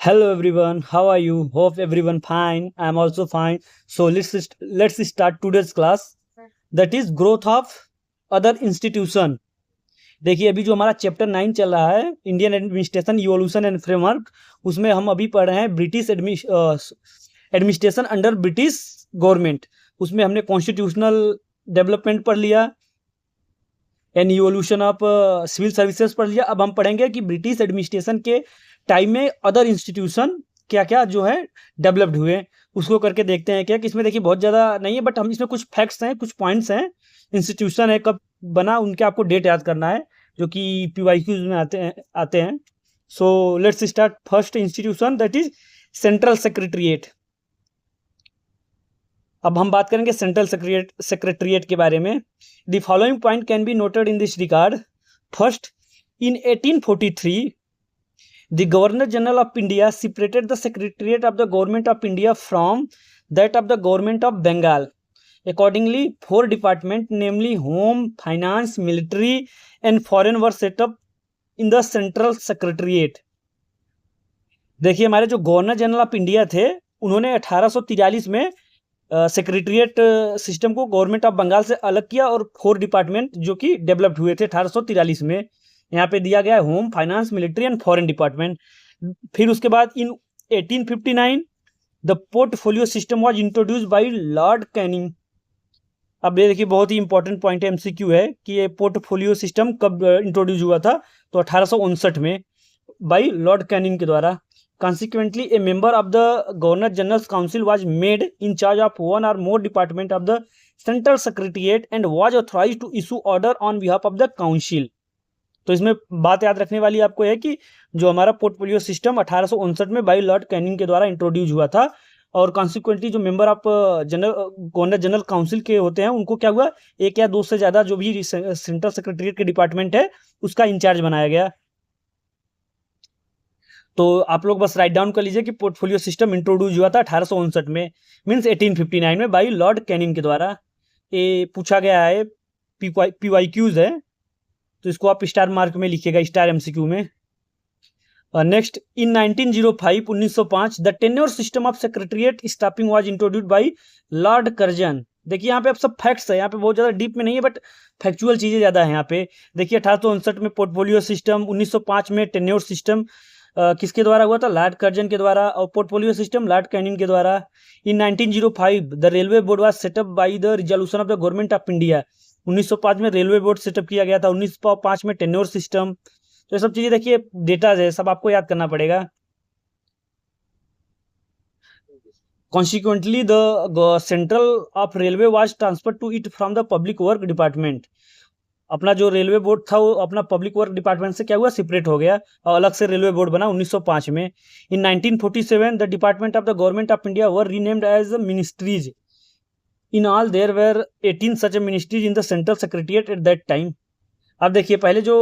Hello everyone, how are you? Hope everyone fine. I am also fine. So let's start today's class. That is growth of other institution. देखिए अभी जो हमारा chapter 9 चल रहा है Indian administration evolution and framework, उसमें हम अभी पढ़ रहे हैं British administration under British government. उसमें हमने कॉन्स्टिट्यूशनल डेवलपमेंट पढ़ लिया and evolution of civil services पढ़ लिया। अब हम पढ़ेंगे कि ब्रिटिश एडमिनिस्ट्रेशन के टाइम में अदर इंस्टीट्यूशन क्या क्या जो है डेवलप्ड हुए, उसको करके देखते हैं क्या कि इसमें देखिए बहुत ज़्यादा नहीं है, बट हम इसमें कुछ फैक्ट्स हैं, कुछ पॉइंट्स हैं। इंस्टीट्यूशन है कब बना, उनके आपको डेट याद करना है, जो कि PYQs में आते हैं। So let's start. First institution that is central secretariat. अब हम बात करेंगे सेंट्रल सेक्रेटरिएट के बारे में। The following point can be noted in this regard. First, in 1843 the Governor General of India separated the Secretariat of the Government of India from that of the Government of Bengal. Accordingly, 4 departments, namely Home, Finance, Military and Foreign, were set up in the Central Secretariat. देखिए हमारे जो governor general of India थे, उन्होंने 1843 में secretariat system को government of Bengal से अलग किया और 4 डिपार्टमेंट जो कि डेवलप्ड हुए थे 1843 में। यहाँ पे दिया गया है home, finance, military and foreign department. फिर उसके बाद इन 1859 the portfolio system was introduced by Lord Canning. अब ये देखिए बहुत ही इंपॉर्टेंट पॉइंट है, MCQ है कि ये पोर्टफोलियो सिस्टम कब इंट्रोड्यूस हुआ था, तो 1859 में बाय लॉर्ड कैनिंग के द्वारा। Consequently, a member of the Governor General's Council was made in charge of one or more department of the Central Secretariat and was authorized to issue order on behalf of the Council. तो इसमें बात याद रखने वाली आपको है कि जो हमारा पोर्टफोलियो सिस्टम 1859 में बाय लॉर्ड कैनिंग के द्वारा इंट्रोड्यूस हुआ था, और कॉन्सिक्वेंटली जो member of governor general council के होते हैं उनको क्या हुआ, एक या दो से ज़्यादा जो भी सेंट्रल सेक्रेटरिएट के डिपार्टमेंट है उसका इंचार्ज बनाया गया। तो आप लोग बस राइट डाउन कर लीजिए कि पोर्टफोलियो सिस्टम इंट्रोड्यूस हुआ था 1859 में, मीन्स 1859 में बाय लॉर्ड कैनिंग के द्वारा। ये पूछा गया है, PYQs है, तो इसको आप स्टार मार्क में लिखिएगा, स्टार MCQ में। Next, in 1905 the tenure system of secretariat staffing was introduced by Lord Curzon. देखिए यहाँ पे अब सब फैक्ट्स है, यहाँ पे बहुत ज़्यादा डीप में नहीं है, बट फैक्चुअल चीज़ें ज़्यादा है यहाँ पे। देखिए 1859 में पोर्टफोलियो सिस्टम, 1905 में टेन्योर सिस्टम किसके द्वारा हुआ था, लॉर्ड कर्जन के द्वारा, और पोर्टफोलियो सिस्टम लॉर्ड कैनिंग के द्वारा। इन 1905 the railway board was setup by the resolution of the government of India. 1905 में रेलवे बोर्ड सेटअप किया गया था। 1905 में टेन्योर सिस्टम। तो ये सब चीज़ें देखिए डेटाज है, सब आपको याद करना पड़ेगा। Consequently the central of railway was transfer to it from the public work department. अपना जो रेलवे बोर्ड था वो अपना पब्लिक वर्क डिपार्टमेंट से क्या हुआ, सेपरेट हो गया और अलग से रेलवे बोर्ड बना 1905 में। In 1947 the department of the government of India were renamed as ministries. In all there were 18 such ministries in the central secretariat at that time. अब देखिए पहले जो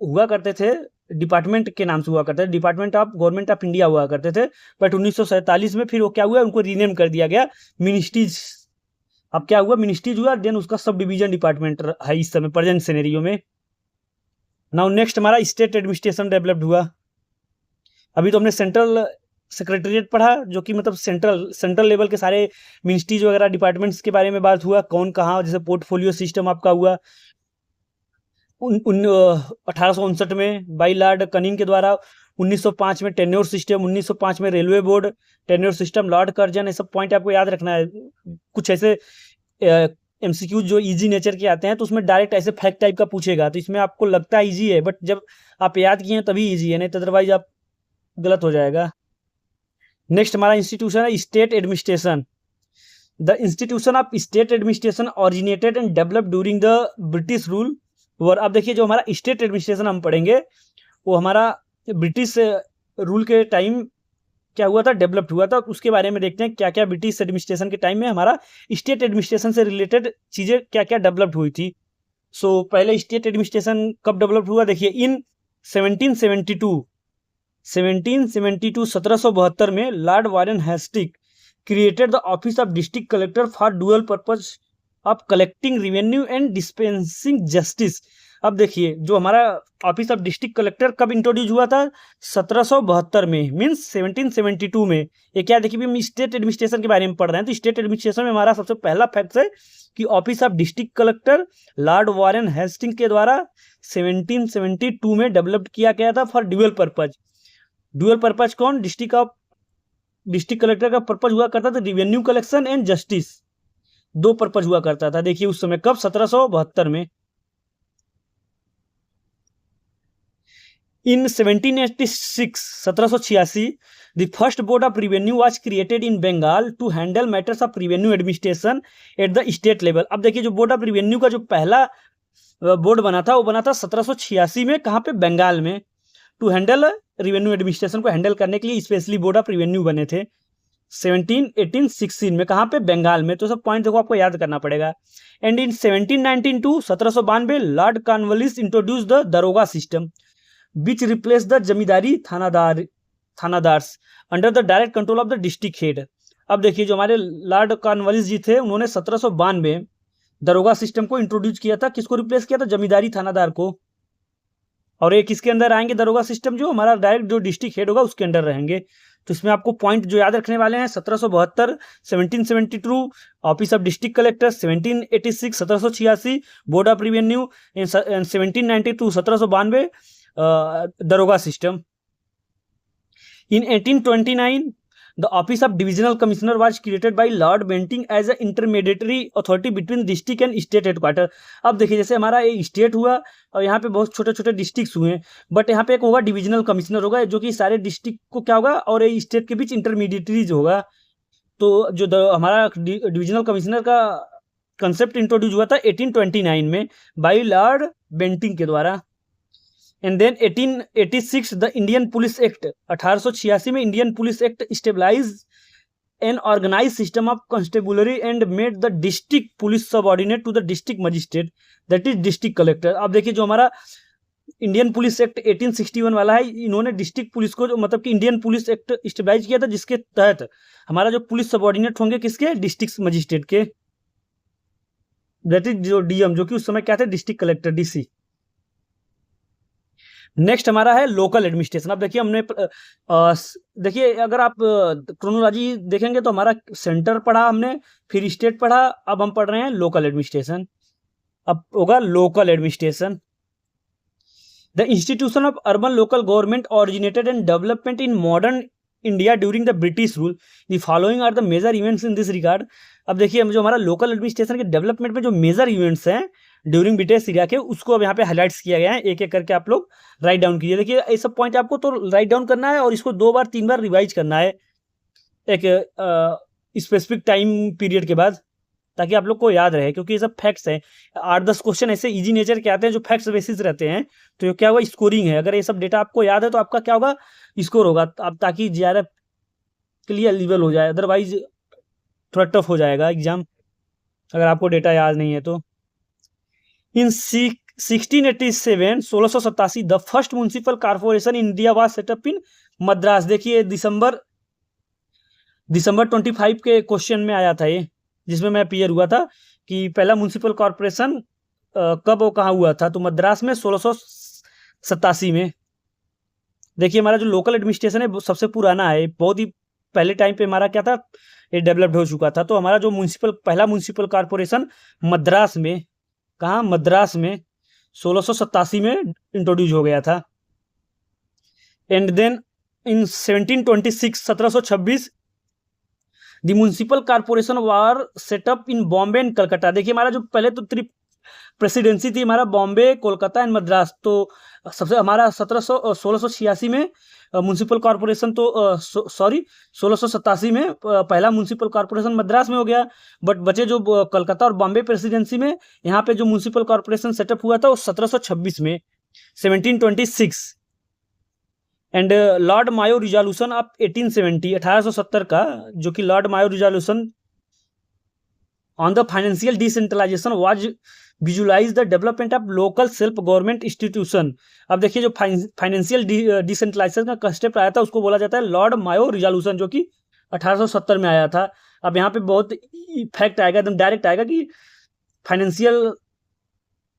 हुआ करते थे डिपार्टमेंट के नाम से हुआ करते थे, department of government of India हुआ करते थे, बट 1947 में फिर वो क्या हुआ, उनको रीनेम कर दिया गया मिनिस्ट्रीज। अब क्या हुआ, मिनिस्ट्रीज हुआ, देन उसका सब डिवीजन डिपार्टमेंट है इस समय प्रेजेंट सिनेरियो में। नाउ नेक्स्ट हमारा स्टेट एडमिनिस्ट्रेशन डेवलप्ड हुआ। अभी तो हमने सेंट्रल सेक्रेटरिएट पढ़ा, जो कि मतलब सेंट्रल लेवल के सारे मिनिस्ट्रीज वगैरह डिपार्टमेंट्स के बारे में बात हुआ, कौन कहाँ, जैसे पोर्टफोलियो सिस्टम आपका हुआ 1859 में बाय लॉर्ड कैनिंग के द्वारा। 1905 में टेन्योर सिस्टम, 1905 में railway board, tenure system Lord Curzon. ये सब पॉइंट आपको याद रखना है। कुछ ऐसे MCQ जो इजी नेचर के आते हैं तो उसमें डायरेक्ट ऐसे फैक्ट टाइप का पूछेगा, तो इसमें आपको लगता है इजी है, बट जब आप याद किए हैं तभी इजी है, नहीं तो अदरवाइज आप गलत हो जाएगा। नेक्स्ट हमारा इंस्टीट्यूशन है state administration. The institution of state administration originated and developed during the British rule. और अब देखिए जो हमारा स्टेट एडमिनिस्ट्रेशन हम पढ़ेंगे वो हमारा ब्रिटिश रूल के टाइम क्या हुआ था, डेवलप्ड हुआ था। उसके बारे में देखते हैं क्या क्या ब्रिटिश एडमिनिस्ट्रेशन के टाइम में हमारा स्टेट एडमिनिस्ट्रेशन से रिलेटेड चीज़ें क्या क्या डेवलप्ड हुई थी। सो पहले स्टेट एडमिनिस्ट्रेशन कब डेवलप्ड हुआ, देखिए इन 1772 1772 में Lord Warren Hasting created the office of district collector for dual purpose of collecting revenue and dispensing justice. अब देखिए जो हमारा ऑफिस ऑफ डिस्ट्रिक्ट कलेक्टर कब इंट्रोड्यूस हुआ था, 1772 में, मीन्स 1772 में। ये क्या, देखिए हम स्टेट एडमिनिस्ट्रेशन के बारे में पढ़ रहे हैं, तो स्टेट एडमिनिस्ट्रेशन में हमारा सबसे पहला फैक्ट है कि office of district collector Lord Warren Hasting के द्वारा 1772 में डेवलप किया गया था for dual purpose. Dual purpose कौन, डिस्ट्रिक्ट कलेक्टर का पर्पज हुआ करता था रिवेन्यू कलेक्शन एंड जस्टिस, दो पर्पज हुआ करता था। देखिए उस समय कब, 1772 में। इन 1786 the first board of revenue was created in Bengal to handle matters of revenue administration at the state level। अब देखिए जो बोर्ड ऑफ रिवेन्यू का जो पहला बोर्ड बना था वो बना था 1786 में, कहाँ पे, बंगाल में। टू हैंडल रिवेन्यू एडमिनिस्ट्रेशन को हैंडल करने के लिए स्पेशली बोर्ड ऑफ रिवेन्यू बने थे 1716 में, कहाँ पे, बंगाल में। तो सब पॉइंट देखो आपको याद करना पड़ेगा। And in 1792 1792 Lord Cornwallis introduce the daroga system which replaced the zamindari thanadars under the direct control of the district head. अब देखिए जो हमारे लॉर्ड कॉर्नवालिस जी थे, उन्होंने 1792 दरोगा सिस्टम को इंट्रोड्यूस किया था। किसको रिप्लेस किया था, जमींदारी थानादार को। और ये किसके अंदर आएंगे, दरोगा सिस्टम जो हमारा डायरेक्ट जो डिस्ट्रिक्ट हेड होगा उसके अंडर रहेंगे। तो इसमें आपको पॉइंट जो याद रखने वाले हैं, 1772 1772 office of district collector, 1786 1786 board of revenue, 1792 1792 दरोगा system. In 1829 the office of divisional commissioner was created by Lord Bentinck as a intermediary authority between district and state headquarter। अब देखिए जैसे हमारा ये स्टेट हुआ और यहाँ पे बहुत छोटे छोटे डिस्ट्रिक्ट्स हुए, बट यहाँ पे एक होगा डिविजनल कमिश्नर होगा जो कि सारे डिस्ट्रिक्ट को क्या होगा और ये स्टेट के बीच इंटरमीडिएटरीज होगा। तो जो हमारा डिविजनल कमिश्नर का कंसेप्ट इंट्रोड्यूस हुआ था 1829 में बाई लॉर्ड बेंटिंक के द्वारा। And then 1886 the Indian Police Act, 1886 में Indian Police Act stabilize an organize system of constabulary and made the district police subordinate to the district magistrate that is district collector. अब देखिए जो हमारा Indian Police act 1861 वाला है, इन्होंने district police को जो मतलब कि इंडियन पुलिस एक्ट स्टेबलाइज किया था, जिसके तहत हमारा जो पुलिस सबऑर्डिनेट होंगे किसके, डिस्ट्रिक्ट मजिस्ट्रेट के, दैट इज जो डीएम, जो कि उस समय क्या थे, डिस्ट्रिक्ट कलेक्टर, डीसी। नेक्स्ट हमारा है लोकल एडमिनिस्ट्रेशन। अब देखिए हमने देखिए अगर आप क्रोनोलॉजी देखेंगे तो हमारा सेंटर पढ़ा हमने, फिर स्टेट पढ़ा, अब हम पढ़ रहे हैं लोकल एडमिनिस्ट्रेशन। अब होगा local administration. The institution of urban local government originated and development in modern India during the British rule, the following are the major events in this regard. अब देखिए जो हमारा लोकल एडमिनिस्ट्रेशन के development में जो major events हैं during British India के, उसको अब यहाँ पे हाईलाइट्स किया गया है, एक एक करके आप लोग राइट डाउन कीजिए। देखिए ये सब पॉइंट आपको तो राइट डाउन करना है और इसको 2 बार 3 बार रिवाइज करना है एक स्पेसिफिक टाइम पीरियड के बाद, ताकि आप लोग को याद रहे, क्योंकि ये सब फैक्ट्स हैं। 8-10 क्वेश्चन ऐसे इजी नेचर के आते हैं जो फैक्ट्स बेसिस रहते हैं, तो ये क्या होगा, स्कोरिंग है। अगर ये सब डेटा आपको याद है तो आपका क्या होगा, स्कोर होगा, अब ताकि JRF के लिए एलिजिबल हो जाए, अदरवाइज थोड़ा टफ हो जाएगा एग्जाम अगर आपको डेटा याद नहीं है तो। In 1687 1687 the first municipal corporation in India was set up in Madras. देखिए दिसंबर 25 के क्वेश्चन में आया था ये, जिसमें मैं अपीयर हुआ था कि पहला म्युनिसिपल कॉर्पोरेशन कब और कहाँ हुआ था, तो मद्रास में 1687 में। देखिए हमारा जो लोकल एडमिनिस्ट्रेशन है वो सबसे पुराना है, बहुत ही पहले टाइम पे हमारा क्या था, ये डेवलप्ड हो चुका था। तो हमारा जो पहला म्युनिसिपल कॉर्पोरेशन मद्रास में, कहाँ, मद्रास में 1687 में इंट्रोड्यूस हो गया था। And then in 1726 the municipal corporation was set up in Bombay and Calcutta. देखिए हमारा जो पहले तो प्रेसिडेंसी थी हमारा बॉम्बे, कोलकाता एंड मद्रास, तो सबसे हमारा 1686 में म्युनिसिपल कॉर्पोरेशन, तो 1687 में पहला म्युनिसिपल कॉर्पोरेशन मद्रास में हो गया, बट बचे जो कलकत्ता और बॉम्बे प्रेसिडेंसी में, यहाँ पे जो म्युनिसिपल कॉर्पोरेशन सेटअप हुआ था वो 1726 में, 1726। And Lord Mayo resolution of 1870 1870 का, जो कि Lord Mayo resolution on the financial decentralisation was visualise the development of local self government institution. अब देखिए जो फाइनेंशियल डिसेंट्रलाइजेशन का कंसेप्ट आया था उसको बोला जाता है लॉर्ड मायो रिजोल्यूशन, जो कि 1870 में आया था। अब यहाँ पे बहुत फैक्ट आएगा, एकदम डायरेक्ट आएगा कि फाइनेंशियल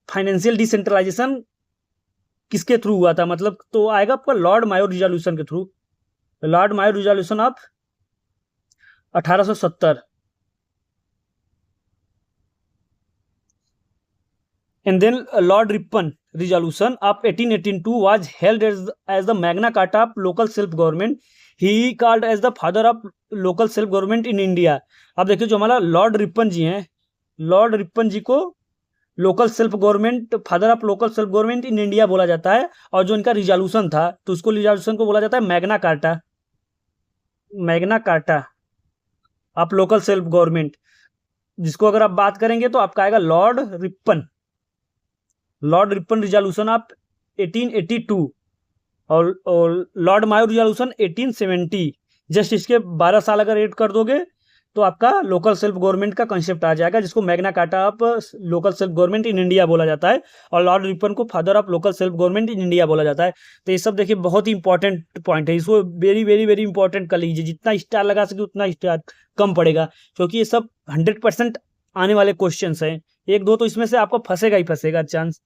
फाइनेंशियल डिसेंट्रलाइजेशन किसके थ्रू हुआ था, मतलब तो आएगा आपका लॉर्ड मायो रिजोल्यूशन के through, Lord Mayo resolution of 1870। And then Lord Ripon resolution of 1882 was held as the Magna Carta of local self government. He called as the father of local self government in India. अब देखिए जो हमारा Lord Ripon जी हैं, Lord Ripon जी को local self government, father of local self government in India बोला जाता है। और जो इनका रिजोल्यूशन था तो उसको रिजोल्यूशन को बोला जाता है Magna carta, Magna carta of local self government, जिसको अगर आप बात करेंगे तो आपका आएगा Lord Ripon, Lord Ripon resolution of 1882 और लॉर्ड मायो रिजोल्यूशन 1870। जस्ट इसके 12 साल अगर ऐड कर दोगे तो आपका लोकल सेल्फ गवर्नमेंट का कंसेप्ट आ जाएगा, जिसको Magna carta of local self government in India बोला जाता है, और लॉर्ड रिपन को father of local self government in India बोला जाता है। तो ये सब देखिए बहुत ही इंपॉर्टेंट पॉइंट है, इसको वेरी वेरी वेरी इंपॉर्टेंट कर लीजिए, जितना स्टार लगा सके उतना स्टार कम पड़ेगा, क्योंकि ये सब 100% आने वाले क्वेश्चन हैं। एक दो तो इसमें से आपको फंसेगा ही फंसेगा chance.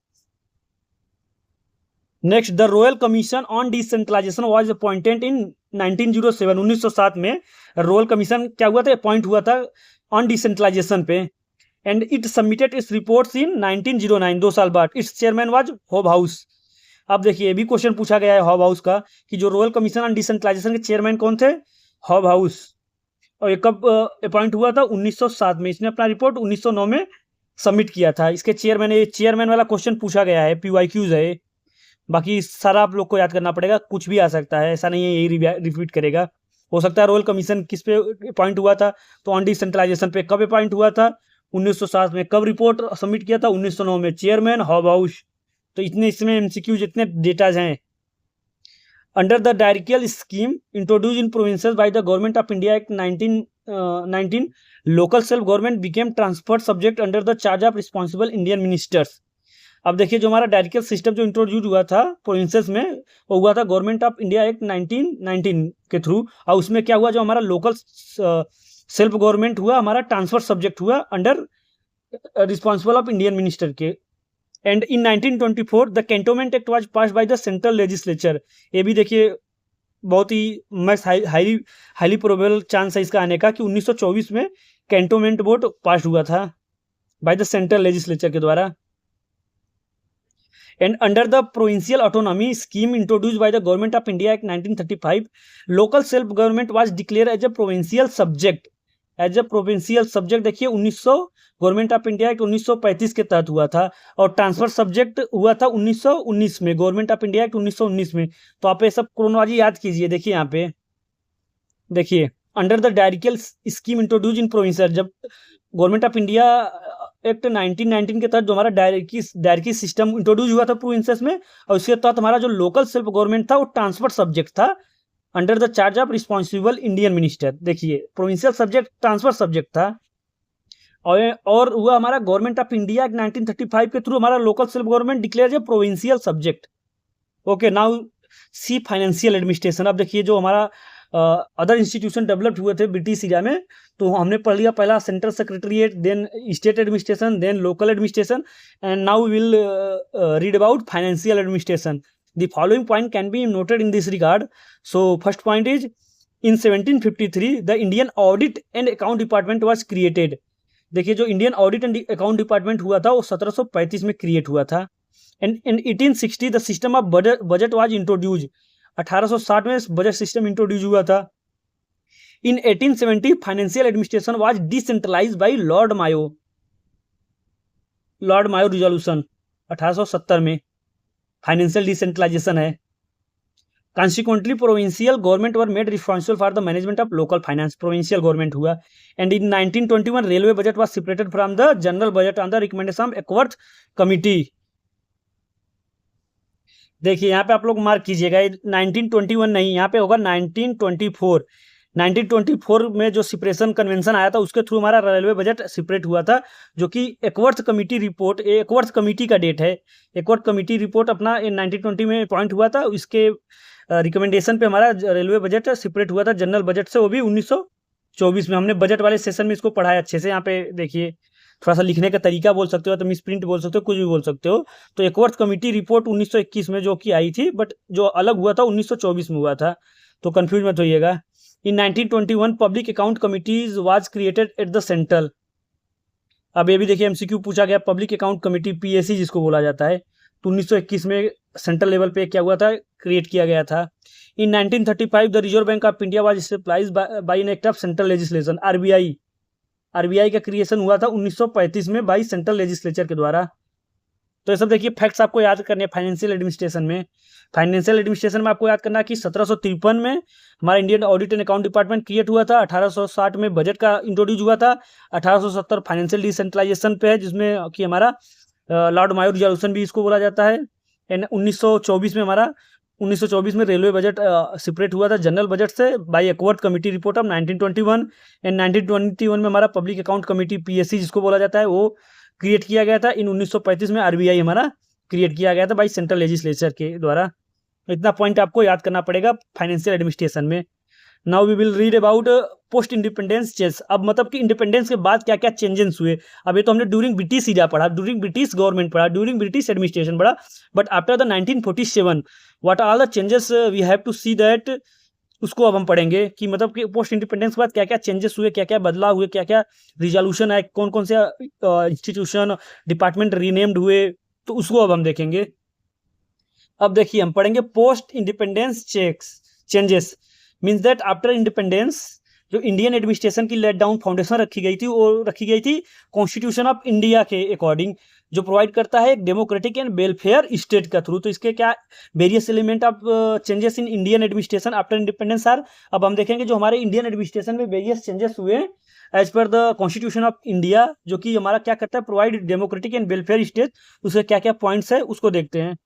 Next, the Royal Commission on decentralization was appointed in 1907। 1907 में रॉयल कमीशन क्या हुआ था, अपॉइंट हुआ था ऑन डिसेंट्रलाइजेशन पे, and it submitted it's reports in 1909, 2 साल बाद। It's chairman was hob house. अब देखिए ये भी क्वेश्चन पूछा गया है हॉब हाउस का कि जो रॉयल कमीशन ऑन डिसेंट्रलाइजेशन के चेयरमैन कौन थे, हॉब हाउस, और ये कब अपॉइंट हुआ था, 1907 में। इसने अपना रिपोर्ट 1909 में सबमिट किया था। इसके चेयरमैन वाला क्वेश्चन पूछा गया है, PYQs है, बाकी सारा आप लोग को याद करना पड़ेगा, कुछ भी आ सकता है, ऐसा नहीं है यही रिपीट करेगा। हो सकता है रॉयल कमीशन किस पे अपॉइंट हुआ था, तो ऑन डिसेंट्रलाइजेशन पे कब अपॉइंट हुआ था, 1907 में। कब रिपोर्ट सबमिट किया था, 1909 में। Chairman Hobhouse. तो इतने इसमें MCQ जितने डेटाज हैं। Under the dyarchical scheme introduce in provinces by the government of India Act 1919, local self government became transferred subject under the charge of responsible Indian ministers. अब देखिए जो हमारा डायरेक्टियल system जो इंट्रोड्यूस हुआ था प्रोविंसेस में, वो हुआ था गवर्नमेंट ऑफ इंडिया एक्ट 1919 के थ्रू। और उसमें क्या हुआ, जो हमारा लोकल सेल्फ गवर्नमेंट हुआ, हमारा ट्रांसफर सब्जेक्ट हुआ under responsible of Indian minister के। And in 1924 the Cantonment Act was passed by the central legislature. ये भी देखिए बहुत ही मस्त हाईली प्रोबेबल चांस है इसका आने का कि 1924 में कैंटोनमेंट बोर्ड पास हुआ था बाय द सेंट्रल लेजिस्लेचर के द्वारा। And under the provincial autonomy scheme introduced by the government of India Act 1935, local self government was declared as a provincial subject. As a provincial subject देखिए 1900 government of India act 1935 के तहत हुआ था, और transfer subject हुआ था 1919 में, government of India Act 1919 में। तो आप ये सब क्रोनोलॉजी याद कीजिए। देखिए यहाँ पे देखिए, under the dyarchical scheme introduce in provinces, जब गवर्नमेंट ऑफ इंडिया एक्ट 1919 के तहत जो हमारा डायरेक्टी सिस्टम इंट्रोड्यूस हुआ था प्रोविंसेस में, और उसके तहत हमारा जो लोकल सेल्फ गवर्नमेंट था वो ट्रांसफर सब्जेक्ट था under the charge of responsible Indian minister. देखिए प्रोविंशियल सब्जेक्ट ट्रांसफर सब्जेक्ट था, और हुआ हमारा गवर्नमेंट ऑफ इंडिया एक्ट 1935 के थ्रू हमारा local self government declare a provincial subject. Okay, now see financial administration. अब देखिए जो हमारा अदर इंस्टीट्यूशन डेवलप्ड हुए थे ब्रिटिश इंडिया में, तो हमने पढ़ लिया पहला central secretariat, then state administration, then local administration, and now we will read about financial administration. The following point can be noted in this regard. So first point is, in 1753 the Indian Audit and Account Department was created. देखिए जो Indian audit and account department हुआ था वो 1735 में create हुआ था। And in 1860 the system of budget was introduce. 1860 में budget system introduce हुआ था। In 1870 financial administration was decentralize by Lord Mayo resolution. 1870 में फाइनेंशियल डिसेंट्रलाइजेशन है। Consequently provincial government were made responsible for the management of local finance. Provincial government हुआ। And in 1921 railway budget was separated from the general budget on the recommendation of Acworth committee. देखिए यहाँ पे आप लोग mark कीजिएगा, 1921 नहीं, यहाँ पे होगा 1924। 1924 में जो सेपरेशन कन्वेंशन आया था उसके थ्रू हमारा रेलवे बजट सेपरेट हुआ था, जो कि एकवर्थ कमिटी रिपोर्ट, एकवर्थ कमिटी का डेट है। एकवर्थ कमिटी रिपोर्ट अपना 1920 में अपॉइंट हुआ था, इसके रिकमेंडेशन पे हमारा रेलवे बजट सेपरेट हुआ था जनरल बजट से, वो भी 1924 में। हमने बजट वाले सेशन में इसको पढ़ाया अच्छे से। यहाँ पे देखिए थोड़ा सा लिखने का तरीका बोल सकते हो, तो मिसप्रिंट बोल सकते हो, कुछ भी बोल सकते हो। तो एकवर्थ कमेटी रिपोर्ट 1921 में जो कि आई थी, बट जो अलग हुआ था 1924 में हुआ था, तो कंफ्यूज मत होइएगा। इन 1921 public account committees was created at the central. अब ये भी देखिए एमसीक्यू पूछा गया, पब्लिक अकाउंट कमेटी पीएसी जिसको बोला जाता है, तो 1921 में सेंट्रल लेवल पे क्या हुआ था, क्रिएट किया गया था। इन 1935 the reserve bank of India was established bye an act of central legislation. RBI का क्रिएशन हुआ था 1935 में बाई सेंट्रल लेजिस्लेचर के द्वारा। तो ये सब देखिए फैक्ट्स आपको याद करने हैं फाइनेंशियल एडमिनिस्ट्रेशन में। फाइनेंशियल एडमिनिस्ट्रेशन में आपको याद करना है कि 1753 में हमारा Indian audit and account department create हुआ था, 1860 में बजट का इंट्रोड्यूस हुआ था, 1870 फाइनेंशियल डिसेंट्रलाइजेशन पे है, जिसमें कि हमारा लॉर्ड मायो रिजोल्यूशन भी इसको बोला जाता है। एंड 1924 में रेलवे बजट सेपरेट हुआ था जनरल बजट से by Acworth committee report of 1921। And 1921 में हमारा पब्लिक अकाउंट कमेटी पीएससी जिसको बोला जाता है वो क्रिएट किया गया था। इन 1935 में आरबीआई हमारा क्रिएट किया गया था बाई सेंट्रल लेजिस्लेचर के द्वारा। इतना पॉइंट आपको याद करना पड़ेगा फाइनेंशियल एडमिनिस्ट्रेशन में। Now we will read about post independence change. अब मतलब कि इंडिपेंडेंस के बाद क्या क्या चेंजेस हुए। अब ये तो हमने ड्यूरिंग ब्रिटिश इरा पढ़ा, ड्यूरिंग ब्रिटिश गवर्नमेंट पढ़ा, ड्यूरिंग ब्रिटिश एडमिनिस्ट्रेशन पढ़ा, but after the 1947 what are the changes we have to see that, उसको अब हम पढ़ेंगे कि मतलब कि पोस्ट इंडिपेंडेंस के बाद क्या क्या चेंजेस हुए, क्या क्या बदलाव हुए, क्या क्या रिजोल्यूशन है, कौन कौन से इंस्टीट्यूशन डिपार्टमेंट रीनेम्ड हुए, तो उसको अब हम देखेंगे। अब देखिए हम पढ़ेंगे post independence changes means that after independence जो इंडियन एडमिनिस्ट्रेशन की लेट डाउन फाउंडेशन रखी गई थी, वो रखी गई थी कॉन्स्टिट्यूशन ऑफ इंडिया के अकॉर्डिंग, जो प्रोवाइड करता है एक डेमोक्रेटिक एंड वेलफेयर स्टेट का थ्रू। तो इसके क्या various element of changes in Indian administration after independence are. अब हम देखेंगे जो हमारे इंडियन एडमिनिस्ट्रेशन में वेरियस चेंजेस हुए as per the constitution of India, जो कि हमारा क्या करता है provide democratic and welfare state. उसके क्या क्या पॉइंट्स है उसको देखते हैं।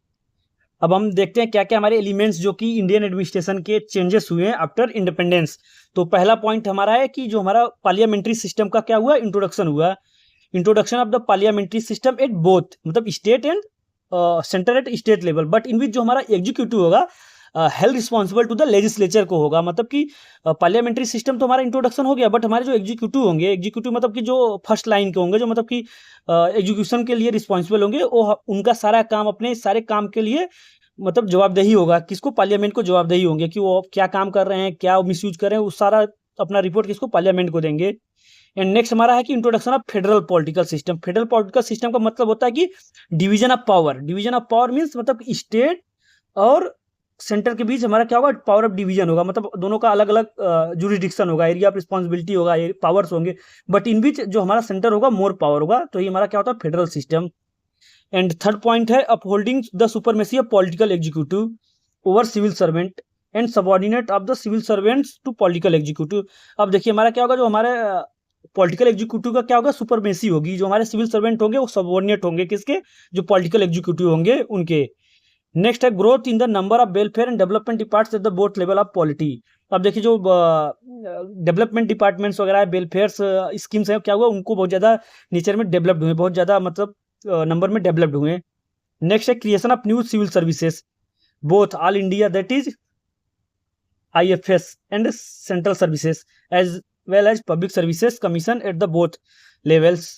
अब हम देखते हैं क्या क्या हमारे एलिमेंट्स जो कि इंडियन एडमिनिस्ट्रेशन के चेंजेस हुए हैं आफ्टर इंडिपेंडेंस। तो पहला पॉइंट हमारा है कि जो हमारा पार्लियामेंट्री सिस्टम का क्या हुआ, इंट्रोडक्शन हुआ। Introduction of the parliamentary system at both, मतलब state and centre at state level, but in which जो हमारा एग्जीक्यूटिव होगा held responsible to the legislature को होगा। मतलब कि पार्लियामेंट्री सिस्टम तो हमारा इंट्रोडक्शन हो गया, बट हमारे जो एग्जीक्यूटिव होंगे, एग्जीक्यूटिव मतलब कि जो फर्स्ट लाइन के होंगे, जो मतलब कि एग्जीक्यूशन के लिए रिस्पॉन्सिबल होंगे, वो उनका सारा काम अपने सारे काम के लिए मतलब जवाबदेही होगा किसको, पार्लियामेंट को जवाबदेही होंगे कि वो क्या काम कर रहे हैं, क्या मिसयूज कर रहे हैं, वो सारा अपना रिपोर्ट किसको, पार्लियामेंट को देंगे। एंड नेक्स्ट हमारा है कि introduction of federal political system. Federal political system का मतलब होता है कि division of power. Division of power means मतलब स्टेट और सेंटर के बीच हमारा क्या होगा, पावर ऑफ डिवीजन होगा, मतलब दोनों का अलग अलग जुरिडिक्शन होगा, एरिया ऑफ रिस्पॉन्सिबिलिटी होगा, पावर्स होंगे, बट इन बीच जो हमारा सेंटर होगा मोर पावर होगा। तो ये हमारा क्या होता है, federal system. And third point है upholding the supremacy of political executive over civil servant and subordinate of the civil servants to political executive. अब देखिए हमारा क्या होगा, जो हमारे पॉलिटिकल एग्जीक्यूटिव का क्या होगा, सुपरमेसी होगी, जो हमारे सिविल सर्वेंट होंगे वो सबऑर्डिनेट होंगे किसके, जो पॉलिटिकल एग्जीक्यूटिव होंगे उनके। नेक्स्ट है growth in the number of welfare and development departs eight the both level of polity. अब देखिए जो डेवलपमेंट डिपार्टमेंट्स वगैरह वेलफेयर स्कीम्स हैं, क्या हुआ, उनको बहुत ज़्यादा नेचर में डेवलप्ड हुए, बहुत ज़्यादा मतलब नंबर में डेवलप्ड हुए। नेक्स्ट है creation of new civil services both all India, that is IFS and central services as well as public services commission at the both levels.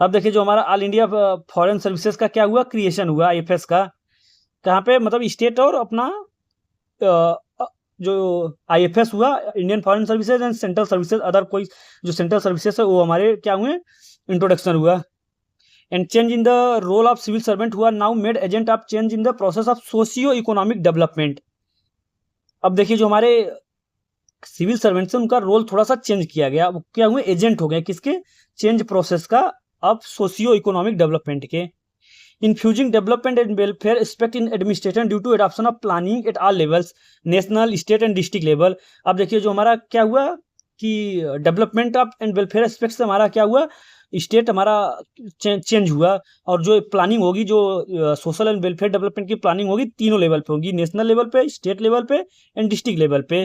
अब देखिए जो हमारा ऑल इंडिया फॉरेन सर्विसेज का क्या हुआ, क्रिएशन हुआ IFS का, कहाँ पे, मतलब स्टेट और अपना जो IFS हुआ Indian foreign services and central services, other कोई जो सेंट्रल सर्विसेज है वो हमारे क्या हुए, इंट्रोडक्शन हुआ। And change in the role of civil servant हुआ now made agent of change in the process of socio economic development. अब देखिए जो हमारे सिविल सर्वेंट्स हैं उनका रोल थोड़ा सा चेंज किया गया, वो क्या हुए, एजेंट हो गए किसके, चेंज प्रोसेस का ऑफ सोशियो इकोनॉमिक डेवलपमेंट के। Infusing development and welfare aspect in administration due to adoption of planning at all levels, national, state and district level. अब देखिए जो हमारा क्या हुआ कि development of and welfare aspect से हमारा क्या हुआ, स्टेट हमारा चेंज हुआ, और जो प्लानिंग होगी, जो सोशल एंड वेलफेयर डेवलपमेंट की प्लानिंग होगी, तीनों लेवल पे होगी, नेशनल लेवल पे, स्टेट लेवल पे एंड डिस्ट्रिक्ट लेवल पे।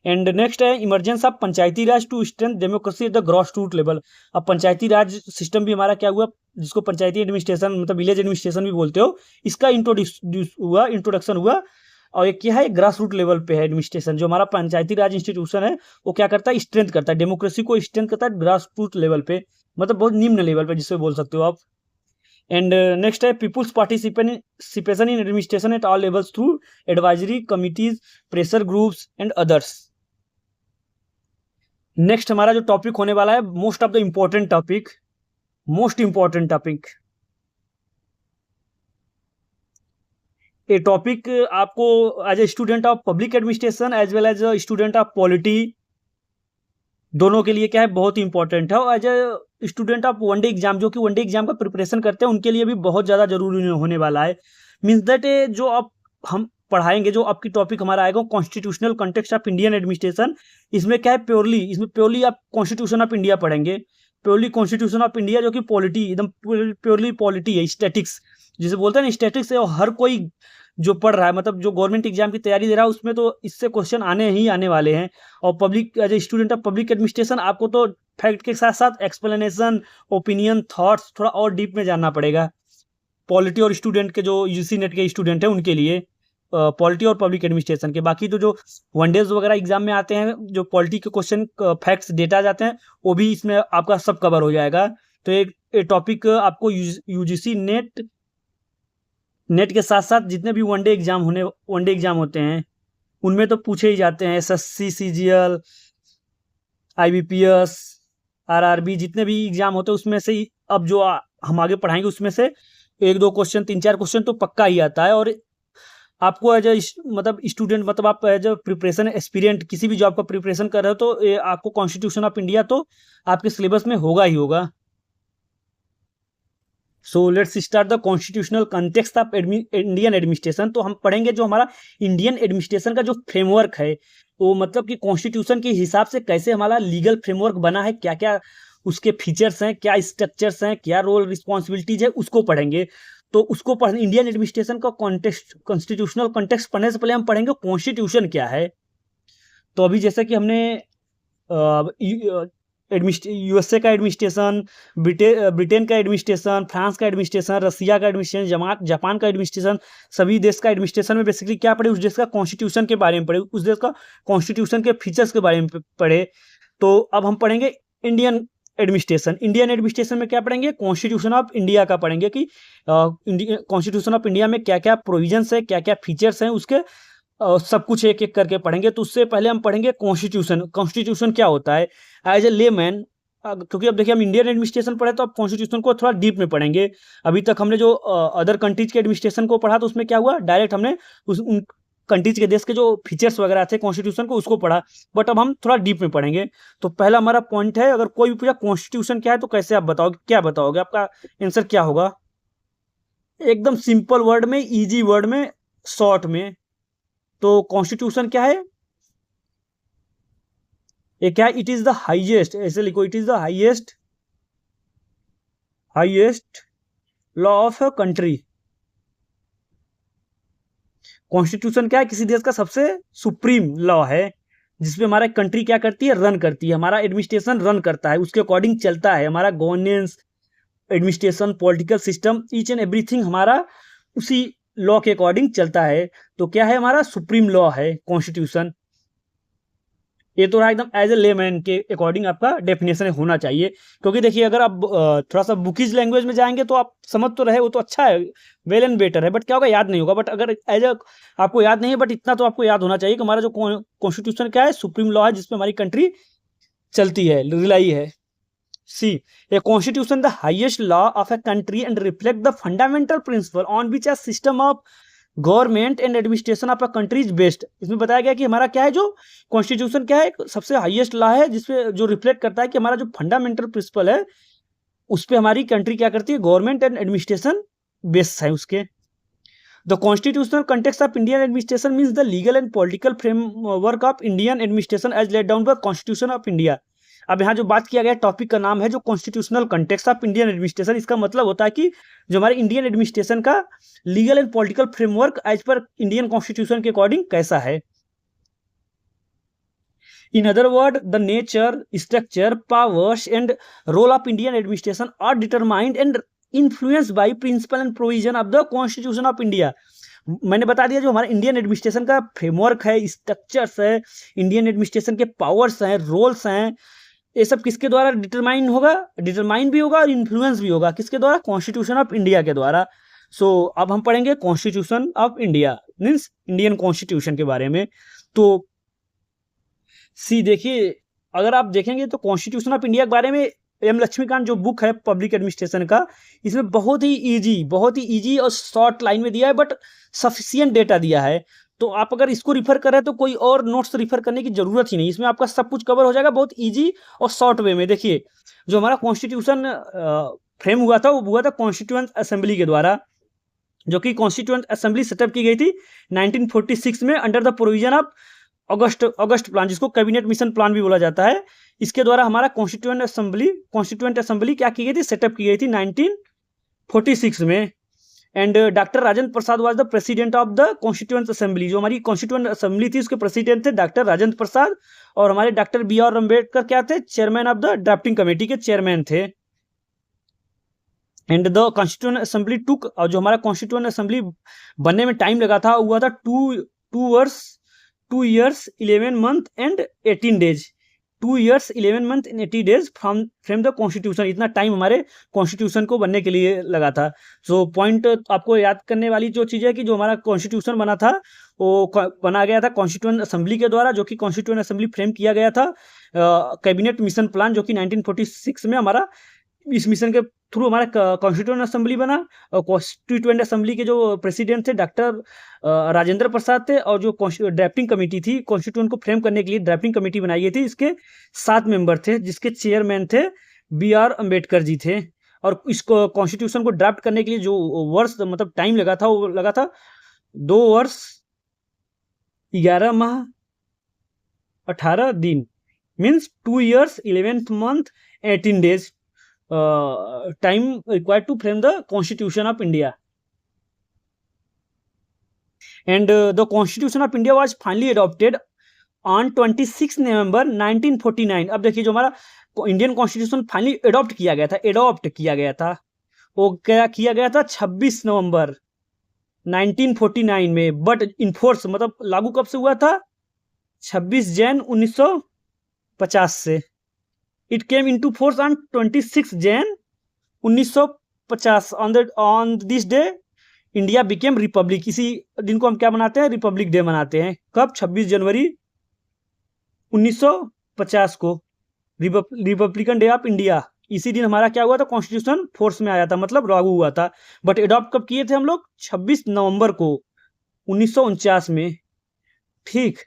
एंड नेक्स्ट है emergence of Panchayati Raj to strength democracy at the grass root level. अब पंचायती राज सिस्टम भी हमारा क्या हुआ, जिसको पंचायती एडमिनिस्ट्रेशन मतलब विलेज एडमिनिस्ट्रेशन भी बोलते हो, इसका इंट्रोडक्शन हुआ। और एक क्या है, ग्रास रूट लेवल पे है एडमिनिस्ट्रेशन, जो हमारा पंचायती राज इंस्टीट्यूशन है वो क्या करता है, स्ट्रेंथ करता है, डेमोक्रेसी को स्ट्रेंथ करता है ग्रास रूट लेवल पे। मतलब बहुत निम्न लेवल पे जिससे बोल सकते हो आप। एंड नेक्स्ट है people's participation in administration at all levels through advisory committees, pressure groups and others. Next हमारा जो टॉपिक होने वाला है, most of the important topic, most important topic, ये टॉपिक आपको as a student of public administration as well as student of polity, दोनों के लिए क्या है, बहुत ही इंपॉर्टेंट है। और as a student of one day exam, जो कि वनडे एग्जाम का प्रिपरेशन करते हैं, उनके लिए भी बहुत ज़्यादा जरूरी होने वाला है। मीन्स दैट जो आप हम पढ़ाएंगे, जो आपकी टॉपिक हमारा आएगा constitutional context of Indian administration, इसमें क्या है, प्योरली आप कॉन्स्टिट्यूशन ऑफ इंडिया पढ़ेंगे, प्योरली कॉन्स्टिट्यूशन ऑफ इंडिया, जो कि पॉलिटी, एकदम प्योरली पॉलिटी है, स्टैटिक्स जिसे बोलते हैं ना, स्टैटिक्स है। और हर कोई जो पढ़ रहा है, मतलब जो गवर्नमेंट एग्जाम की तैयारी दे रहा है, उसमें तो इससे क्वेश्चन आने ही आने वाले हैं। और public as a student of public administration आपको तो फैक्ट के साथ साथ एक्सप्लेनेशन, ओपिनियन, थॉट्स थोड़ा और डीप में जानना पड़ेगा। पॉलिटी और स्टूडेंट के जो यूजी नेट के स्टूडेंट हैं उनके लिए, पॉलिटी और पब्लिक एडमिनिस्ट्रेशन के। बाकी तो जो वनडेज वगैरह एग्जाम में आते हैं, जो पॉलिटी के क्वेश्चन, फैक्ट्स, डेटा जाते हैं, वो भी इसमें आपका सब कवर हो जाएगा। तो एक टॉपिक आपको यूजीसी नेट के साथ साथ जितने भी वनडे एग्जाम होते हैं, उनमें तो पूछे ही जाते हैं। एसएससी, सीजीएल, आईबीपीएस, आरआरबी, जितने भी एग्जाम होते हैं उसमें से ही अब जो हम आगे पढ़ाएंगे उसमें से 1-2 क्वेश्चन, 3-4 क्वेश्चन तो पक्का ही आता है। और आपको एज ए मतलब स्टूडेंट, मतलब आप एज ए प्रिपरेशन एस्पिरेंट किसी भी जॉब का प्रिपरेशन कर रहे हो, तो आपको कॉन्स्टिट्यूशन ऑफ इंडिया तो आपके सिलेबस में होगा ही होगा। So let's start the constitutional context of Indian administration. तो हम पढ़ेंगे जो हमारा इंडियन एडमिनिस्ट्रेशन का जो फ्रेमवर्क है, वो मतलब कि कॉन्स्टिट्यूशन के हिसाब से कैसे हमारा लीगल फ्रेमवर्क बना है, क्या क्या उसके फीचर्स हैं, क्या स्ट्रक्चर्स हैं, क्या रोल रिस्पॉन्सिबिलिटीज है, उसको पढ़ेंगे। तो उसको पढ़ इंडियन एडमिनिस्ट्रेशन का कॉन्स्टिट्यूशनल कॉन्टेक्स्ट पढ़ने से पहले हम पढ़ेंगे कॉन्स्टिट्यूशन क्या है। तो अभी जैसे कि हमने यूएसए का एडमिनिस्ट्रेशन, ब्रिटेन का एडमिनिस्ट्रेशन, फ्रांस का एडमिनिस्ट्रेशन, रसिया का एडमिनिस्ट्रेशन, जापान का एडमिनिस्ट्रेशन, सभी देश का एडमिनिस्ट्रेशन में बेसिकली क्या पढ़े, उस देश का कॉन्स्टिट्यूशन के बारे में पढ़े, उस देश का कॉन्स्टिट्यूशन के फीचर्स के बारे में पढ़े। तो अब हम पढ़ेंगे इंडियन एडमिनिस्ट्रेशन। इंडियन एडमिनिस्ट्रेशन में क्या पढ़ेंगे, कॉन्स्टिट्यूशन ऑफ इंडिया का पढ़ेंगे कि कॉन्स्टिट्यूशन ऑफ इंडिया में क्या क्या प्रोविजंस है, क्या क्या फीचर्स हैं उसके, सब कुछ एक एक करके पढ़ेंगे। तो उससे पहले हम पढ़ेंगे कॉन्स्टिट्यूशन क्या होता है एज ए लेमैन। क्योंकि अब देखिए हम इंडियन एडमिनिस्ट्रेशन पढ़े, तो अब कॉन्स्टिट्यूशन को थोड़ा डीप में पढ़ेंगे। अभी तक हमने जो अदर कंट्रीज के एडमिनिस्ट्रेशन को पढ़ा, तो उसमें क्या हुआ, डायरेक्ट हमने उन कंट्रीज के देश के जो फीचर्स वगैरह थे कॉन्स्टिट्यूशन को, उसको पढ़ा। बट अब हम थोड़ा डीप में पढ़ेंगे। तो पहला हमारा पॉइंट है, अगर कोई भी पूछा कॉन्स्टिट्यूशन क्या है, तो कैसे आप बताओगे, क्या बताओगे, आपका आंसर क्या होगा? एकदम सिंपल वर्ड में, इजी वर्ड में, शॉर्ट में। तो कॉन्स्टिट्यूशन क्या है, ये क्या है, इट इज द हाईएस्ट, ऐसे लिखो, it is the highest law of a country. Constitution क्या है, किसी देश का सबसे सुप्रीम लॉ है, जिसपे हमारा कंट्री क्या करती है, रन करती है, हमारा एडमिनिस्ट्रेशन रन करता है, उसके अकॉर्डिंग चलता है, हमारा governance, administration, political system, each and everything हमारा उसी लॉ के अकॉर्डिंग चलता है। तो क्या है, हमारा सुप्रीम लॉ है कॉन्स्टिट्यूशन। ये तो रहा एकदम एज ए लेमैन के अकॉर्डिंग आपका डेफिनेशन होना चाहिए। क्योंकि देखिए अगर आप थोड़ा सा बुकीज लैंग्वेज में जाएंगे तो आप समझ तो रहे, वो तो अच्छा है, वेल एंड बेटर है, बट क्या होगा, याद नहीं होगा। बट अगर एज ए आपको याद नहीं है, बट इतना तो आपको याद होना चाहिए कि हमारा जो कॉन्स्टिट्यूशन क्या है, सुप्रीम लॉ है, जिसपे हमारी कंट्री चलती है, रिलाई है। See a constitution the highest law of a country and reflect the fundamental principle on which a system of government and administration of a country is based. इसमें बताया गया कि हमारा क्या है, जो कॉन्स्टिट्यूशन क्या है, सबसे हाईएस्ट लॉ है, जिसपे जो रिफ्लेक्ट करता है कि हमारा जो फंडामेंटल प्रिंसिपल है, उस पर हमारी कंट्री क्या करती है, गवर्नमेंट एंड एडमिनिस्ट्रेशन बेस्ड है उसके। The constitutional context of Indian administration means the legal and political framework of Indian administration as laid down by constitution of India. अब यहाँ जो बात किया गया टॉपिक का नाम है जो constitutional context of Indian administration. इसका मतलब होता है कि जो हमारे इंडियन एडमिनिस्ट्रेशन का legal and political framework as per Indian constitution के अकॉर्डिंग कैसा है। In other word, the nature, structure, powers and role of Indian administration are determined and influenced by principle and provision of the constitution of India. मैंने बता दिया जो हमारा Indian administration का framework है, स्ट्रक्चर्स है, इंडियन एडमिनिस्ट्रेशन के powers हैं, रोल्स हैं, ये सब किसके द्वारा डिटरमाइन होगा, डिटरमाइन भी होगा और इन्फ्लुएंस भी होगा, किसके द्वारा, कॉन्स्टिट्यूशन ऑफ इंडिया के द्वारा। सो अब हम पढ़ेंगे constitution of India means Indian constitution के बारे में। तो सी देखिए, अगर आप देखेंगे तो कॉन्स्टिट्यूशन ऑफ इंडिया के बारे में एम लक्ष्मीकांत जो बुक है पब्लिक एडमिनिस्ट्रेशन का, इसमें बहुत ही इजी और शॉर्ट लाइन में दिया है, बट सफिशियंट डेटा दिया है। तो आप अगर इसको रिफर करें तो कोई और नोट्स रिफर करने की जरूरत ही नहीं, इसमें आपका सब कुछ कवर हो जाएगा बहुत इजी और शॉर्ट वे में। देखिए, जो हमारा कॉन्स्टिट्यूशन फ्रेम हुआ था वो हुआ था कॉन्स्टिट्यूएंट असेंबली के द्वारा, जो कि कॉन्स्टिट्यूएंट असेंबली सेटअप की गई थी 1946 में under the provision of August plan, जिसको कैबिनेट मिशन प्लान भी बोला जाता है। इसके द्वारा हमारा कॉन्स्टिट्यूएंट असेंबली क्या की गई थी, सेटअप की गई थी 1946 में। And doctor Rajendra Prasad was the president of the constituent assembly, जो हमारी कॉन्स्टिट्यूएंट असेंबली थी उसके प्रेसिडेंट थे डॉक्टर राजेंद्र प्रसाद, और हमारे डॉक्टर BR अम्बेडकर क्या थे, chairman of the drafting committee के चेयरमैन थे। एंड द कॉन्स्टिट्यूएंट असेंबली टुक, और जो हमारा कॉन्स्टिट्यूएंट असेंबली बनने में टाइम लगा था हुआ था 2 years 11 month and 18 days, 2 years 11 month and 80 days from the constitution, इतना टाइम हमारे कॉन्स्टिट्यूशन को बनने के लिए लगा था। सो पॉइंट आपको याद करने वाली जो चीज़ है कि जो हमारा कॉन्स्टिट्यूशन बना था वो बना गया था कॉन्स्टिट्यूएंट असेंबली के द्वारा, जो कि कॉन्स्टिट्यूएंट असेंबली फ्रेम किया गया था कैबिनेट मिशन प्लान, जो कि 1946 में हमारा इस मिशन के थ्रू हमारा कॉन्स्टिट्यूएंट असेंबली बना। और कॉन्स्टिट्यूएंट असेंबली के जो प्रेसिडेंट थे डॉक्टर राजेंद्र प्रसाद थे, और जो ड्राफ्टिंग कमेटी थी कॉन्स्टिट्यूएंट को फ्रेम करने के लिए ड्राफ्टिंग कमेटी बनाई गई थी, इसके 7 मेंबर थे, जिसके चेयरमैन थे BR अम्बेडकर जी थे। और इसको कॉन्स्टिट्यूशन को ड्राफ्ट करने के लिए जो वर्ष मतलब टाइम लगा था वो लगा था 2 वर्ष 11 माह 18 दिन, means 2 years 11 month 18 days time required to frame the Constitution of India. And the Constitution of India was finally adopted on 26 November 1949. अब देखिए, जो हमारा इंडियन कॉन्स्टिट्यूशन फाइनली अडॉप्ट किया गया था वो क्या किया गया था 26 नवंबर 1949 में, बट इन्फोर्स मतलब लागू कब से हुआ था, 26 जनवरी 1950 से। It came into force on 26 January 1950। On this day India became Republic. इसी दिन को हम क्या मनाते हैं, रिपब्लिक डे मनाते हैं। कब, 26 जनवरी 1950 को रिपब्लिकन डे ऑफ इंडिया। इसी दिन हमारा क्या हुआ था, कॉन्स्टिट्यूशन फोर्स में आया था, मतलब लागू हुआ था। बट एडॉप्ट कब किए थे हम लोग, 26 नवंबर को 1949 में। ठीक,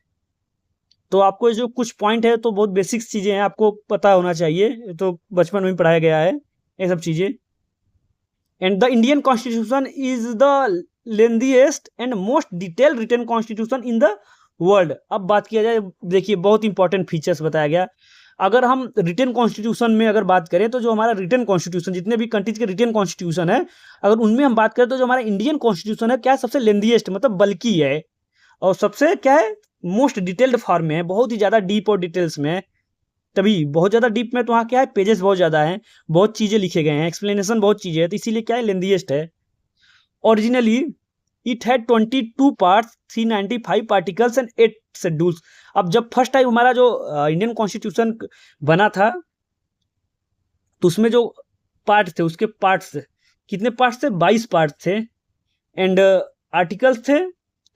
तो आपको जो कुछ पॉइंट है तो बहुत बेसिक्स चीज़ें हैं, आपको पता होना चाहिए, तो बचपन में पढ़ाया गया है ये सब चीज़ें। And the Indian constitution is the lengthiest and most detail written constitution in the world. अब बात किया जाए, देखिए बहुत इंपॉर्टेंट फीचर्स बताया गया। अगर हम रिटन कॉन्स्टिट्यूशन में अगर बात करें तो जो हमारा रिटन कॉन्स्टिट्यूशन, जितने भी कंट्रीज के रिटन कॉन्स्टिट्यूशन है, अगर उनमें हम बात करें तो जो हमारा इंडियन कॉन्स्टिट्यूशन है क्या सबसे लेंथीएस्ट मतलब बल्कि है, और सबसे क्या है मोस्ट डिटेल्ड फॉर्म में है, बहुत ही ज़्यादा डीप और डिटेल्स में है। तभी बहुत ज़्यादा डीप में तो वहाँ क्या है, पेजेस बहुत ज़्यादा हैं, बहुत चीज़ें लिखे गए हैं, एक्सप्लेनेशन बहुत चीज़ें है, तो इसीलिए क्या है लेंथीएस्ट है। Originally it had 22 parts, 395 articles and 8 schedules. अब जब फर्स्ट टाइम हमारा जो इंडियन कॉन्स्टिट्यूशन बना था तो उसमें जो पार्ट थे उसके पार्ट्स कितने पार्ट्स थे, 22 पार्ट थे। एंड आर्टिकल्स थे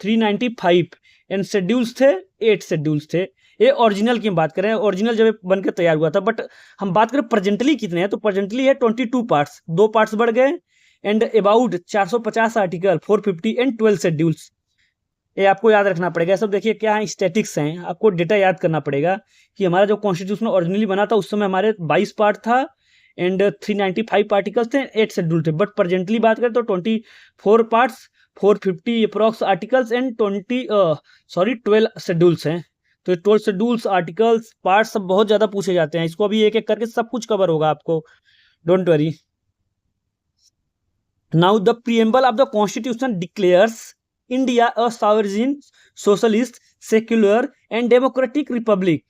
395 एंड शेड्यूल्स थे 8 शेड्यूल्स थे। ये ओरिजिनल की हम बात करें, ओरिजिनल जब बनकर तैयार हुआ था। बट हम बात करें प्रेजेंटली कितने हैं, तो प्रेजेंटली है 22 पार्ट्स, 2 पार्ट्स बढ़ गए। And about 450 article, 450 and 12 schedules. ये आपको याद रखना पड़ेगा। सब देखिए क्या है, स्टैटिक्स हैं, आपको डेटा याद करना पड़ेगा कि हमारा जो कॉन्स्टिट्यूशन ओरिजिनली बना था उस समय हमारे 22 पार्ट था एंड 395 आर्टिकल्स थे, 8 शेड्यूल थे। बट प्रेजेंटली बात करें तो 24 parts, 450 approx articles and 12 schedules हैं। तो 12 शेड्यूल्स, आर्टिकल्स, पार्ट्स सब बहुत ज़्यादा पूछे जाते हैं। इसको अभी एक एक करके सब कुछ कवर होगा आपको, don't worry. Now the preamble of the constitution declares India a sovereign, socialist, secular and democratic Republic.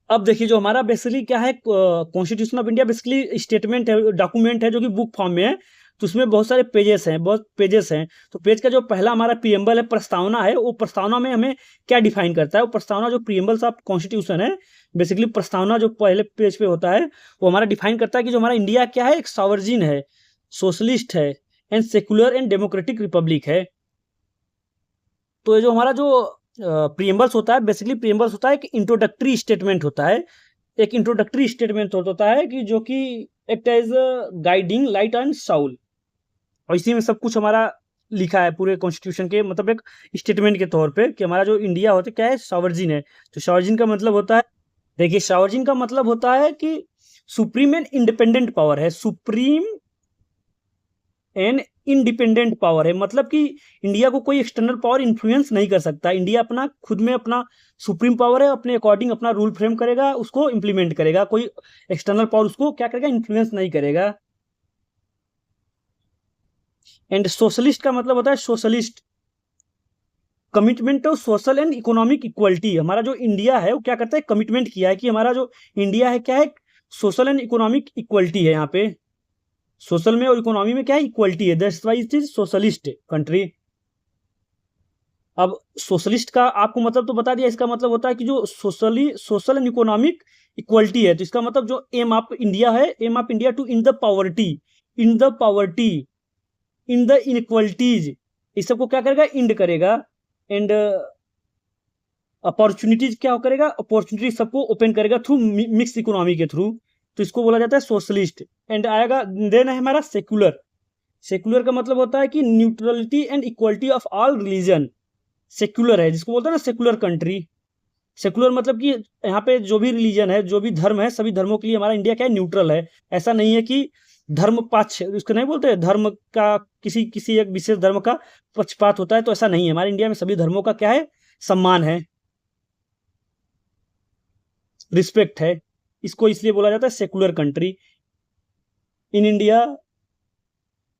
अब देखिए जो हमारा बेसिकली क्या है, constitution of India basically statement है, डॉक्यूमेंट है जो कि बुक फॉर्म में है। तो उसमें बहुत सारे पेजेस हैं। तो पेज का जो पहला हमारा प्रीएम्बल है, प्रस्तावना है, वो प्रस्तावना में हमें क्या डिफाइन करता है। वो प्रस्तावना जो प्रीएम्बल्स ऑफ कॉन्स्टिट्यूशन है, बेसिकली प्रस्तावना जो पहले पेज पे होता है वो हमारा डिफाइन करता है कि जो हमारा इंडिया क्या है, एक सॉवरजिन है, सोशलिस्ट है and secular and democratic Republic है। तो ये जो हमारा जो प्रीएम्बल्स होता है, बेसिकली प्रीएम्बल्स होता है एक इंट्रोडक्टरी स्टेटमेंट होता है, एक इंट्रोडक्टरी स्टेटमेंट होता है कि जो कि act as guiding light and soul, और इसी में सब कुछ हमारा लिखा है पूरे कॉन्स्टिट्यूशन के, मतलब एक स्टेटमेंट के तौर पे कि हमारा जो इंडिया होता है क्या है, सॉवरजिन है। तो सॉवरजिन का मतलब होता है, देखिए सॉवरजिन का मतलब होता है कि सुप्रीम एंड इंडिपेंडेंट पावर है, सुप्रीम एंड इंडिपेंडेंट पावर है, मतलब कि इंडिया को कोई एक्सटर्नल पावर इन्फ्लुएंस नहीं कर सकता। इंडिया अपना खुद में अपना सुप्रीम पावर है, अपने अकॉर्डिंग अपना रूल फ्रेम करेगा, उसको इम्प्लीमेंट करेगा, कोई एक्सटर्नल पावर उसको क्या करेगा, इन्फ्लुएंस नहीं करेगा। एंड सोशलिस्ट का मतलब होता है socialist, commitment of social and economic equality. हमारा जो इंडिया है वो क्या करता है, कमिटमेंट किया है कि हमारा जो इंडिया है क्या है, सोशल एंड इकोनॉमिक इक्वलिटी है। यहाँ पे सोशल में और इकोनॉमी में क्या है, इक्वलिटी है, that's why it is socialist country. अब सोशलिस्ट का आपको मतलब तो बता दिया, इसका मतलब होता है कि जो सोशल एंड इकोनॉमिक इक्वलिटी है, तो इसका मतलब जो एम ऑफ इंडिया है, aim of India to end the poverty, end the poverty, end the inequalities, इस सबको क्या करेगा, इंड करेगा। एंड अपॉर्चुनिटीज क्या करेगा, अपॉर्चुनिटी सबको ओपन करेगा थ्रू मिक्स इकोनॉमी के थ्रू, तो इसको बोला जाता है सोशलिस्ट। एंड आएगा देन है हमारा सेकुलर। सेकुलर का मतलब होता है कि neutrality and equality of all religion, secular है जिसको बोलते हैं ना सेकुलर कंट्री। सेकुलर मतलब कि यहाँ पे जो भी रिलीजन है, जो भी धर्म है, सभी धर्मों के लिए हमारा इंडिया क्या है, न्यूट्रल है। ऐसा नहीं है कि धर्म पक्ष, उसको नहीं बोलते धर्म का, किसी एक विशेष धर्म का पक्षपात होता है, तो ऐसा नहीं है। हमारे इंडिया में सभी धर्मों का क्या है, सम्मान है, रिस्पेक्ट है। इसको इसलिए बोला जाता है secular country. In India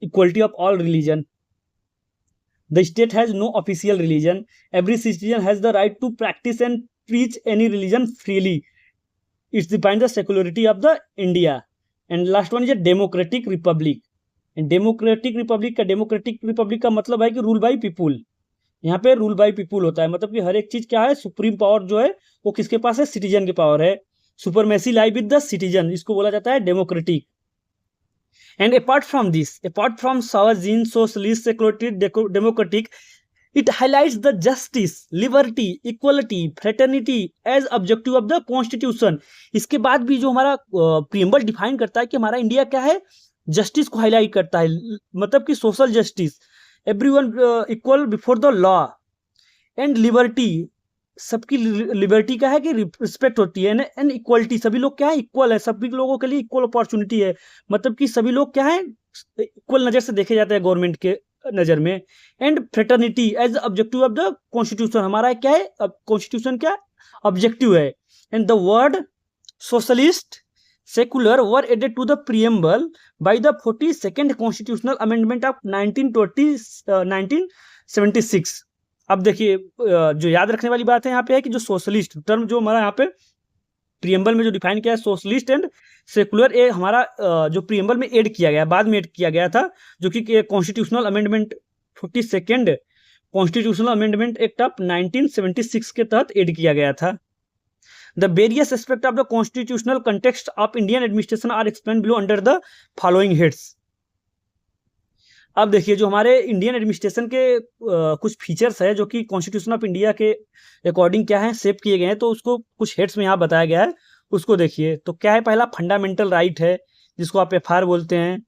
equality of all religion, the state has no official religion, every citizen has the right to practise and preach any religion freely, it's define the secularity of the India. And last one is a democratic republic. Democratic republic का मतलब है कि rule by people. यहाँ पे rule by people होता है, मतलब कि हर एक चीज क्या है, सुप्रीम पावर जो है वो किसके पास है, सिटीजन के पावर है। Supremacy lie with the citizen, इसको बोला जाता है democratic. And apart from sovereign, socialist, secular, democratic, it highlights the justice, liberty, equality, fraternity as objective of the constitution। इसके बाद भी जो हमारा प्रीएम्बल डिफाइन करता है कि हमारा इंडिया क्या है, जस्टिस को हाईलाइट करता है, मतलब कि social justice, everyone equal before the law, and liberty, सबकी लिबर्टी क्या है कि रिस्पेक्ट होती है, एंड इक्वलिटी, सभी लोग क्या है, इक्वल है, सभी लोगों के लिए इक्वल अपॉर्चुनिटी है, मतलब कि सभी लोग क्या है, इक्वल नज़र से देखे जाते हैं गवर्नमेंट के नज़र में। And fraternity as objective of the constitution, हमारा क्या है, कॉन्स्टिट्यूशन क्या ऑब्जेक्टिव है। And the word socialist, secular were added to the preamble by the 42nd constitutional amendment of 1976। अब देखिए जो याद रखने वाली बात है यहाँ पे है कि जो सोशलिस्ट टर्म जो हमारा यहाँ पे प्रीएम्बल में जो डिफाइन किया है, सोशलिस्ट एंड सेकुलर, ये हमारा जो प्रीएम्बल में ऐड किया गया, बाद में ऐड किया गया था, जो कि constitutional amendment 42nd constitutional amendment act of 1976 के तहत ऐड किया गया था। The various aspect of the constitutional context of Indian administration are explain below under the following heads. अब देखिए जो हमारे इंडियन एडमिनिस्ट्रेशन के कुछ फीचर्स है जो कि कॉन्स्टिट्यूशन ऑफ इंडिया के अकॉर्डिंग क्या है, शेप किए गए हैं, तो उसको कुछ हेड्स में यहाँ बताया गया है, उसको देखिए। तो क्या है, पहला फंडामेंटल राइट है जिसको आप एफआर बोलते हैं,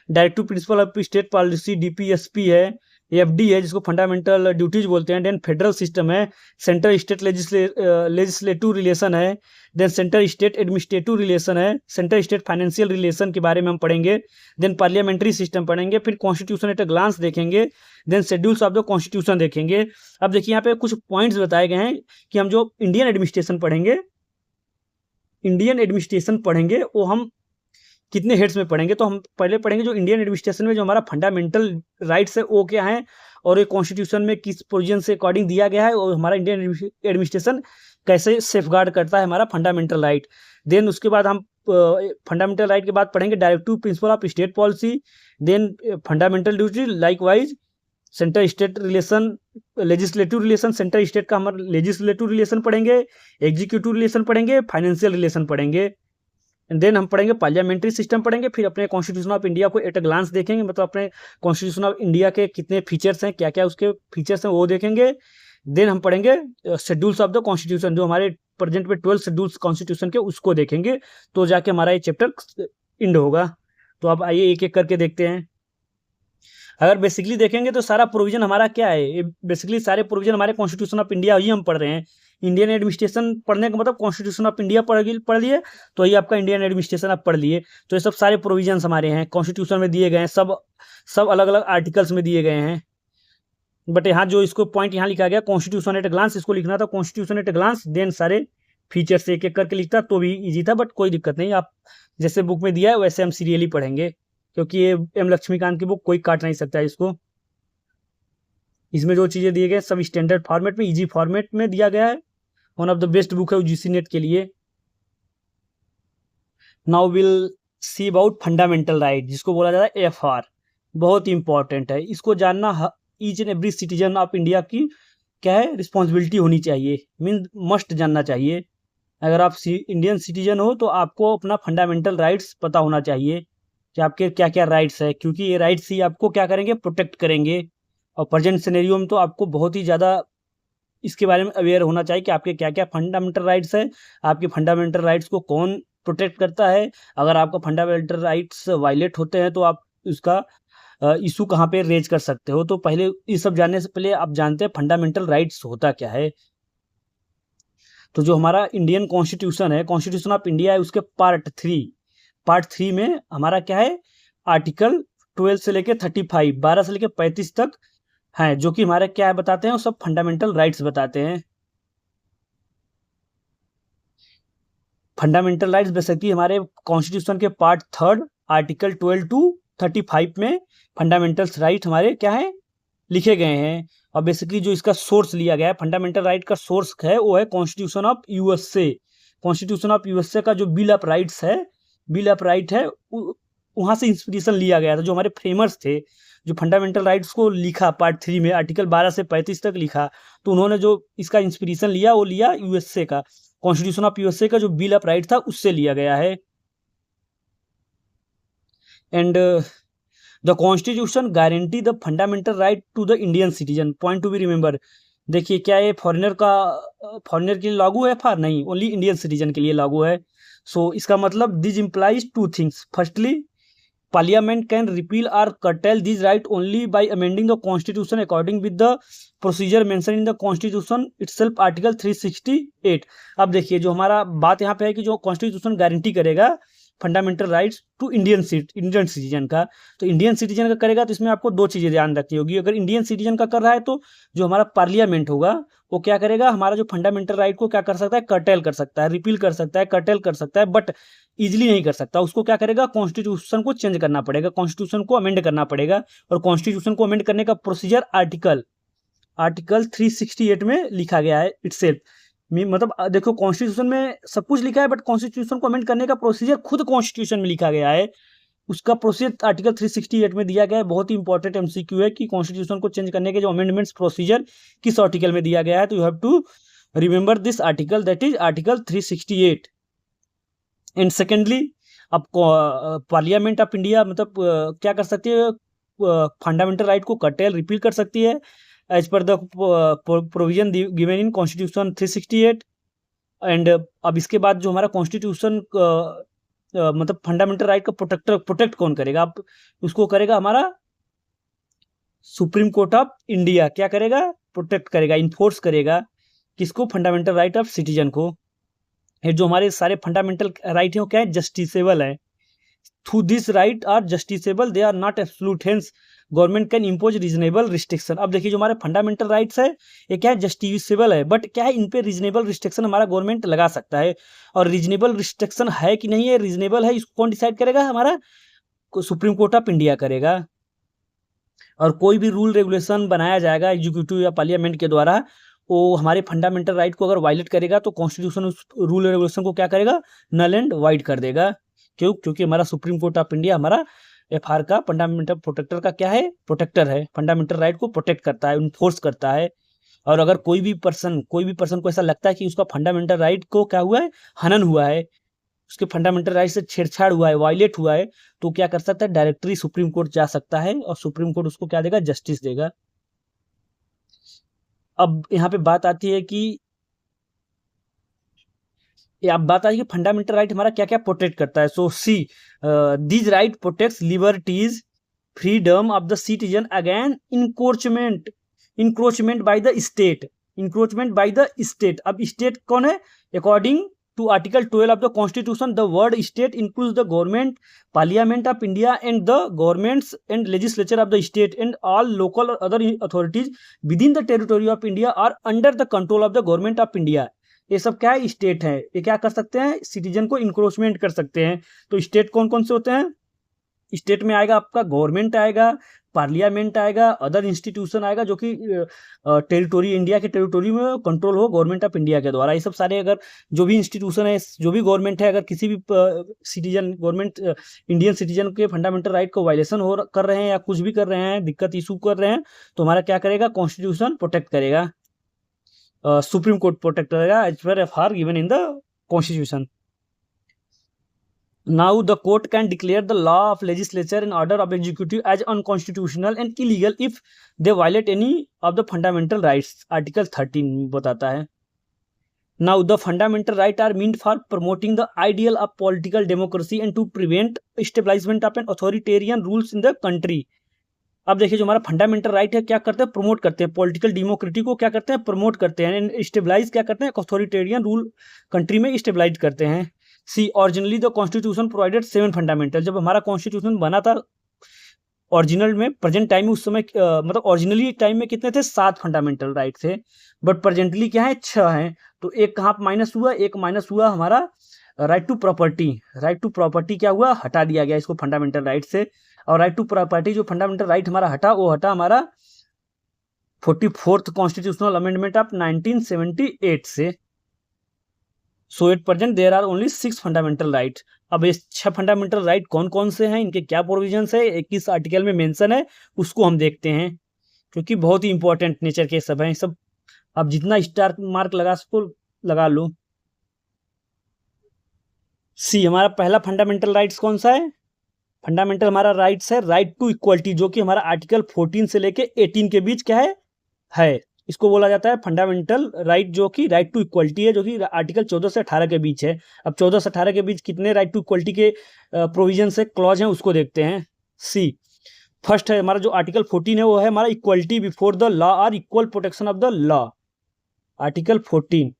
directive principle of state policy DPSP है, एफडी है जिसको फंडामेंटल ड्यूटीज बोलते हैं, देन फेडरल सिस्टम है, सेंट्रल स्टेट लेजिस्लेटिव रिलेशन है, then central state administrative relation है, सेंट्रल स्टेट फाइनेंशियल रिलेशन के बारे में हम पढ़ेंगे, देन पार्लियामेंट्री सिस्टम पढ़ेंगे, फिर कॉन्स्टिट्यूशन एट अ ग्लांस देखेंगे, then schedules of the constitution देखेंगे। अब देखिए यहाँ पे कुछ पॉइंट्स बताए गए हैं कि हम जो इंडियन एडमिनिस्ट्रेशन पढ़ेंगे वो हम कितने हेड्स में पढ़ेंगे। तो हम पहले पढ़ेंगे जो इंडियन एडमिनिस्ट्रेशन में जो हमारा फंडामेंटल राइट्स है वो क्या है, और ये कॉन्स्टिट्यूशन में किस प्रोविजन से अकॉर्डिंग दिया गया है, और हमारा इंडियन एडमिनिस्ट्रेशन कैसे सेफगार्ड करता है हमारा फंडामेंटल राइट। देन उसके बाद हम फंडामेंटल राइट के बाद पढ़ेंगे directive principle of state policy, then fundamental duty, likewise centre state relation, legislative relation, centre state का हमारा लेजिस्लेटिव रिलेशन पढ़ेंगे, एग्जीक्यूटिव रिलेशन पढ़ेंगे, फाइनेंशियल रिलेशन पढ़ेंगे, एंड देन हम पढ़ेंगे पार्लियामेंट्री सिस्टम पढ़ेंगे, फिर अपने कॉन्स्टिट्यूशन ऑफ इंडिया को एट अ ग्लांस देखेंगे, मतलब अपने कॉन्स्टिट्यूशन ऑफ इंडिया के कितने फीचर्स हैं, क्या क्या उसके फीचर्स हैं वो देखेंगे। देन हम पढ़ेंगे शेड्यूल्स ऑफ द कॉन्स्टिट्यूशन, जो हमारे प्रेजेंट में 12 शेड्यूल्स कॉन्स्टिट्यूशन के, उसको देखेंगे, तो जाके हमारा ये चैप्टर इंड होगा। तो अब आइए एक एक करके देखते हैं। अगर बेसिकली देखेंगे तो सारा प्रोविजन हमारा क्या है, ये बेसिकली सारे प्रोविजन हमारे कॉन्स्टिट्यूशन ऑफ इंडिया ही हम पढ़ रहे हैं। इंडियन एडमिनिस्ट्रेशन पढ़ने का मतलब कॉन्स्टिट्यूशन ऑफ इंडिया पढ़ लिए, तो ये आपका इंडियन एडमिनिस्ट्रेशन आप पढ़ लिए। तो ये सब सारे प्रोविजंस हमारे हैं, कॉन्स्टिट्यूशन में दिए गए हैं, सब अलग अलग आर्टिकल्स में दिए गए हैं। बट यहाँ जो इसको पॉइंट यहाँ लिखा गया कॉन्स्टिट्यूशन एट ग्लांस, इसको लिखना था कॉन्स्टिट्यूशन एट ग्लांस, देन सारे फीचर्स एक एक करके लिखता तो भी इजी था, बट कोई दिक्कत नहीं, आप जैसे बुक में दिया है वैसे हम सीरियली पढ़ेंगे, क्योंकि ये एम लक्ष्मीकांत की बुक कोई काट नहीं सकता है इसको। इसमें जो चीज़ें दिए गए सब स्टैंडर्ड फॉर्मेट में, इजी फॉर्मेट में दिया गया है। One of the best book है यूजीसी नेट के लिए। Now will see about fundamental right, जिसको बोला जाता है एफआर, बहुत इंपॉर्टेंट है, इसको जानना each and every citizen of India की क्या है रिस्पॉन्सिबिलिटी होनी चाहिए, मीन मस्ट जानना चाहिए। अगर आप इंडियन सिटीजन हो तो आपको अपना फंडामेंटल राइट्स पता होना चाहिए कि आपके क्या क्या राइट्स है, क्योंकि ये राइट्स ही आपको क्या करेंगे, प्रोटेक्ट करेंगे। और प्रेजेंट सिनेरियो में तो आपको बहुत ही ज़्यादा इसके बारे में अवेयर होना चाहिए कि आपके क्या क्या फंडामेंटल राइट्स है, आपके फंडामेंटल राइट्स को कौन प्रोटेक्ट करता है। अगर आपका फंडामेंटल राइट्स वायलेट होते हैं तो आप उसका इशू कहाँ पे रेज कर सकते हो। तो पहले ये सब जानने से पहले आप जानते हैं फंडामेंटल राइट्स होता क्या है। तो जो हमारा इंडियन कॉन्स्टिट्यूशन है, कॉन्स्टिट्यूशन ऑफ इंडिया है, उसके पार्ट थ्री में हमारा क्या है, आर्टिकल 12 से लेके 35, 12 से लेके 35 तक है, जो कि हमारे क्या है बताते हैं, वो सब फंडामेंटल राइट्स बताते हैं। फंडामेंटल राइट्स बेसिकली हमारे कॉन्स्टिट्यूशन के पार्ट 3 आर्टिकल 12 टू 35 में फंडामेंटल राइट हमारे क्या है लिखे गए हैं। और बेसिकली जो इसका सोर्स लिया गया है, फंडामेंटल राइट का सोर्स है, वो है constitution of USA. Constitution of USA का जो बिल ऑफ राइट्स है, बिल ऑफ राइट है, वहाँ से इंस्पिरेशन लिया गया था। जो हमारे फ्रेमर्स थे, जो फंडामेंटल राइट्स को लिखा पार्ट 3 में, आर्टिकल 12 से 35 तक लिखा, तो उन्होंने जो इसका इंस्पिरेशन लिया वो लिया यूएसए का, कॉन्स्टिट्यूशन ऑफ यूएसए का जो बिल ऑफ राइट था उससे लिया गया है। And the constitution guarantee the fundamental right to the Indian citizen, point to be remember. देखिए क्या ये फॉरेनर के लिए लागू है एफआर? नहीं, ओनली इंडियन सिटीजन के लिए लागू है। सो इसका मतलब this implies two things. Firstly, parliament can repeal or curtail this right only by amending the constitution according with the procedure mention in the constitution itself, article 368। अब देखिए जो हमारा बात यहाँ पे है कि जो कॉन्स्टिट्यूशन गारंटी करेगा fundamental rights to Indian citizen का, तो इंडियन सिटीजन का करेगा, तो इसमें आपको दो चीज़ें ध्यान रखनी होगी। अगर इंडियन सिटीजन का कर रहा है तो जो हमारा पार्लियामेंट होगा वो क्या करेगा, हमारा जो फंडामेंटल राइट को क्या कर सकता है, कर्टेल कर सकता है, रिपील कर सकता है, कर्टेल कर सकता है, बट इजीली नहीं कर सकता। उसको क्या करेगा, कॉन्स्टिट्यूशन को चेंज करना पड़ेगा, कॉन्स्टिट्यूशन को अमेंड करना पड़ेगा। और कॉन्स्टिट्यूशन को अमेंड करने का प्रोसीजर आर्टिकल 368 में लिखा गया है इटसेल्फ। मतलब देखो कॉन्स्टिट्यूशन में सब कुछ लिखा है, बट कॉन्स्टिट्यूशन को अमेंड करने का प्रोसीजर खुद कॉन्स्टिट्यूशन में लिखा गया है। उसका प्रोसीजर आर्टिकल 368 में दिया गया है। बहुत ही इंपॉर्टेंट एमसीक्यू है कि कॉन्स्टिट्यूशन को चेंज करने के जो अमेंडमेंट्स प्रोसीजर किस आर्टिकल में दिया गया है, तो you have to remember this article, that is article 368। And secondly, अब पार्लियामेंट ऑफ इंडिया मतलब क्या कर सकती है, फंडामेंटल राइट को कर्टेल रिपील कर सकती है as per the provision given in constitution 368। And अब इसके बाद जो हमारा कॉन्स्टिट्यूशन मतलब फंडामेंटल राइट का प्रोटेक्ट कौन करेगा, अब उसको करेगा हमारा सुप्रीम कोर्ट ऑफ इंडिया। क्या करेगा, प्रोटेक्ट करेगा, इन्फोर्स करेगा किसको, फंडामेंटल राइट ऑफ सिटीजन को। जो हमारे सारे फंडामेंटल राइट हैं वो क्या है, जस्टिसेबल है। Through this right are justiciable, they are not absolute, hence government can impose reasonable restriction. अब देखिए जो हमारे फंडामेंटल राइट्स है ये क्या है, जस्टिसेबल है, बट क्या है, इन पे रीजनेबल रिस्ट्रिक्शन हमारा गवर्नमेंट लगा सकता है। और रीजनेबल रिस्ट्रिक्शन है कि नहीं है, रीजनेबल है, इसको कौन डिसाइड करेगा, हमारा सुप्रीम कोर्ट ऑफ इंडिया करेगा। और कोई भी रूल रेगुलेशन बनाया जाएगा एग्जीक्यूटिव या पार्लियामेंट के द्वारा, वो हमारे फंडामेंटल राइट को अगर वायलेट करेगा तो कॉन्स्टिट्यूशन उस रूल रेगुलेशन को क्या करेगा, नल एंड वाइड कर देगा। क्यों? क्योंकि हमारा सुप्रीम कोर्ट ऑफ इंडिया हमारा एफआर का फंडामेंटल प्रोटेक्टर का क्या है, प्रोटेक्टर है, फंडामेंटल राइट को प्रोटेक्ट करता है, इन्फोर्स करता है। और अगर कोई भी पर्सन को ऐसा लगता है कि उसका फंडामेंटल राइट को क्या हुआ है, हनन हुआ है, उसके फंडामेंटल राइट से छेड़छाड़ हुआ है, वायलेट हुआ है, तो क्या कर सकता है, डायरेक्टली सुप्रीम कोर्ट जा सकता है और सुप्रीम कोर्ट उसको क्या देगा, जस्टिस देगा। अब यहाँ पे बात आती है कि फंडामेंटल राइट हमारा क्या क्या प्रोटेक्ट करता है। So see this right protects liberties freedom of the citizen again encroachment by the state. अब स्टेट कौन है? According to Article 12 of the Constitution, the word state includes the government, Parliament of India, and the governments and legislature of the state, and all local or other authorities within the territory of India are under the control of the government of India. ये सब क्या है? State है। ये क्या कर सकते हैं? सिटीजन को इंक्रोचमेंट कर सकते हैं। तो स्टेट कौन कौन से होते हैं? स्टेट में आएगा आपका गवर्नमेंट आएगा, पार्लियामेंट आएगा, अदर इंस्टीट्यूशन आएगा जो कि टेरिटोरी, इंडिया के टेरिटोरी में कंट्रोल हो गवर्नमेंट ऑफ इंडिया के द्वारा। ये सब सारे अगर जो भी इंस्टीट्यूशन है, जो भी गवर्नमेंट है, अगर किसी भी सिटीजन गवर्नमेंट इंडियन सिटीजन के फंडामेंटल राइट को वायलेशन कर रहे हैं या कुछ भी कर रहे हैं, दिक्कत इशू कर रहे हैं, तो हमारा क्या करेगा? कॉन्स्टिट्यूशन प्रोटेक्ट करेगा, सुप्रीम कोर्ट प्रोटेक्ट करेगा as per FR given in the constitution. Now the court can declare the law of legislature and order of executive as unconstitutional and illegal if they violate any of the fundamental rights. Article 13 बताता है। Now the fundamental rights are meant for promoting the ideal of political democracy and to prevent establishment of an authoritarian rules in the country. अब देखिए जो हमारा fundamental right है क्या करते हैं? प्रमोट करते हैं पॉलिटिकल डेमोक्रेसी को, क्या करते हैं? प्रमोट करते हैं। स्टेबलाइज क्या करते हैं? अथॉरिटेरियन रूल कंट्री में स्टेबलाइज करते हैं। See originally the constitution provided 7 fundamental. जब हमारा कॉन्स्टिट्यूशन बना था ओरिजिनल में, प्रेजेंट टाइम में, उस समय मतलब ओरिजिनली टाइम में कितने थे? 7 फंडामेंटल राइट थे, बट प्रेजेंटली क्या है? 6 हैं। तो एक कहाँ माइनस हुआ? एक माइनस हुआ हमारा right to property. Right to property क्या हुआ? हटा दिया गया इसको फंडामेंटल राइट से। और राइट टू प्रॉपर्टी जो फंडामेंटल राइट हमारा हटा, वो हटा हमारा 44th कॉन्स्टिट्यूशनल अमेंडमेंट ऑफ 1978 से। So at present there are only 6 fundamental right. अब ये 6 फंडामेंटल राइट कौन कौन से हैं, इनके क्या प्रोविजंस है, किस आर्टिकल में मेंशन है, उसको हम देखते हैं, क्योंकि बहुत ही इंपॉर्टेंट नेचर के सब हैं। सब अब जितना स्टार मार्क लगा सको लगा लो। सी हमारा पहला फंडामेंटल राइट्स कौन सा है? फंडामेंटल हमारा राइट्स है राइट टू इक्वलिटी, जो कि हमारा आर्टिकल 14 से लेके 18 के बीच क्या है। इसको बोला जाता है फंडामेंटल राइट, जो कि राइट टू इक्वलिटी है, जो कि आर्टिकल 14 से 18 के बीच है। अब 14 से 18 के बीच कितने राइट टू इक्वलिटी के प्रोविजन से क्लॉज हैं, उसको देखते हैं। सी फर्स्ट है हमारा जो आर्टिकल 14 है, वो है हमारा इक्वलिटी बिफोर द लॉ और equal protection of the law. Article 14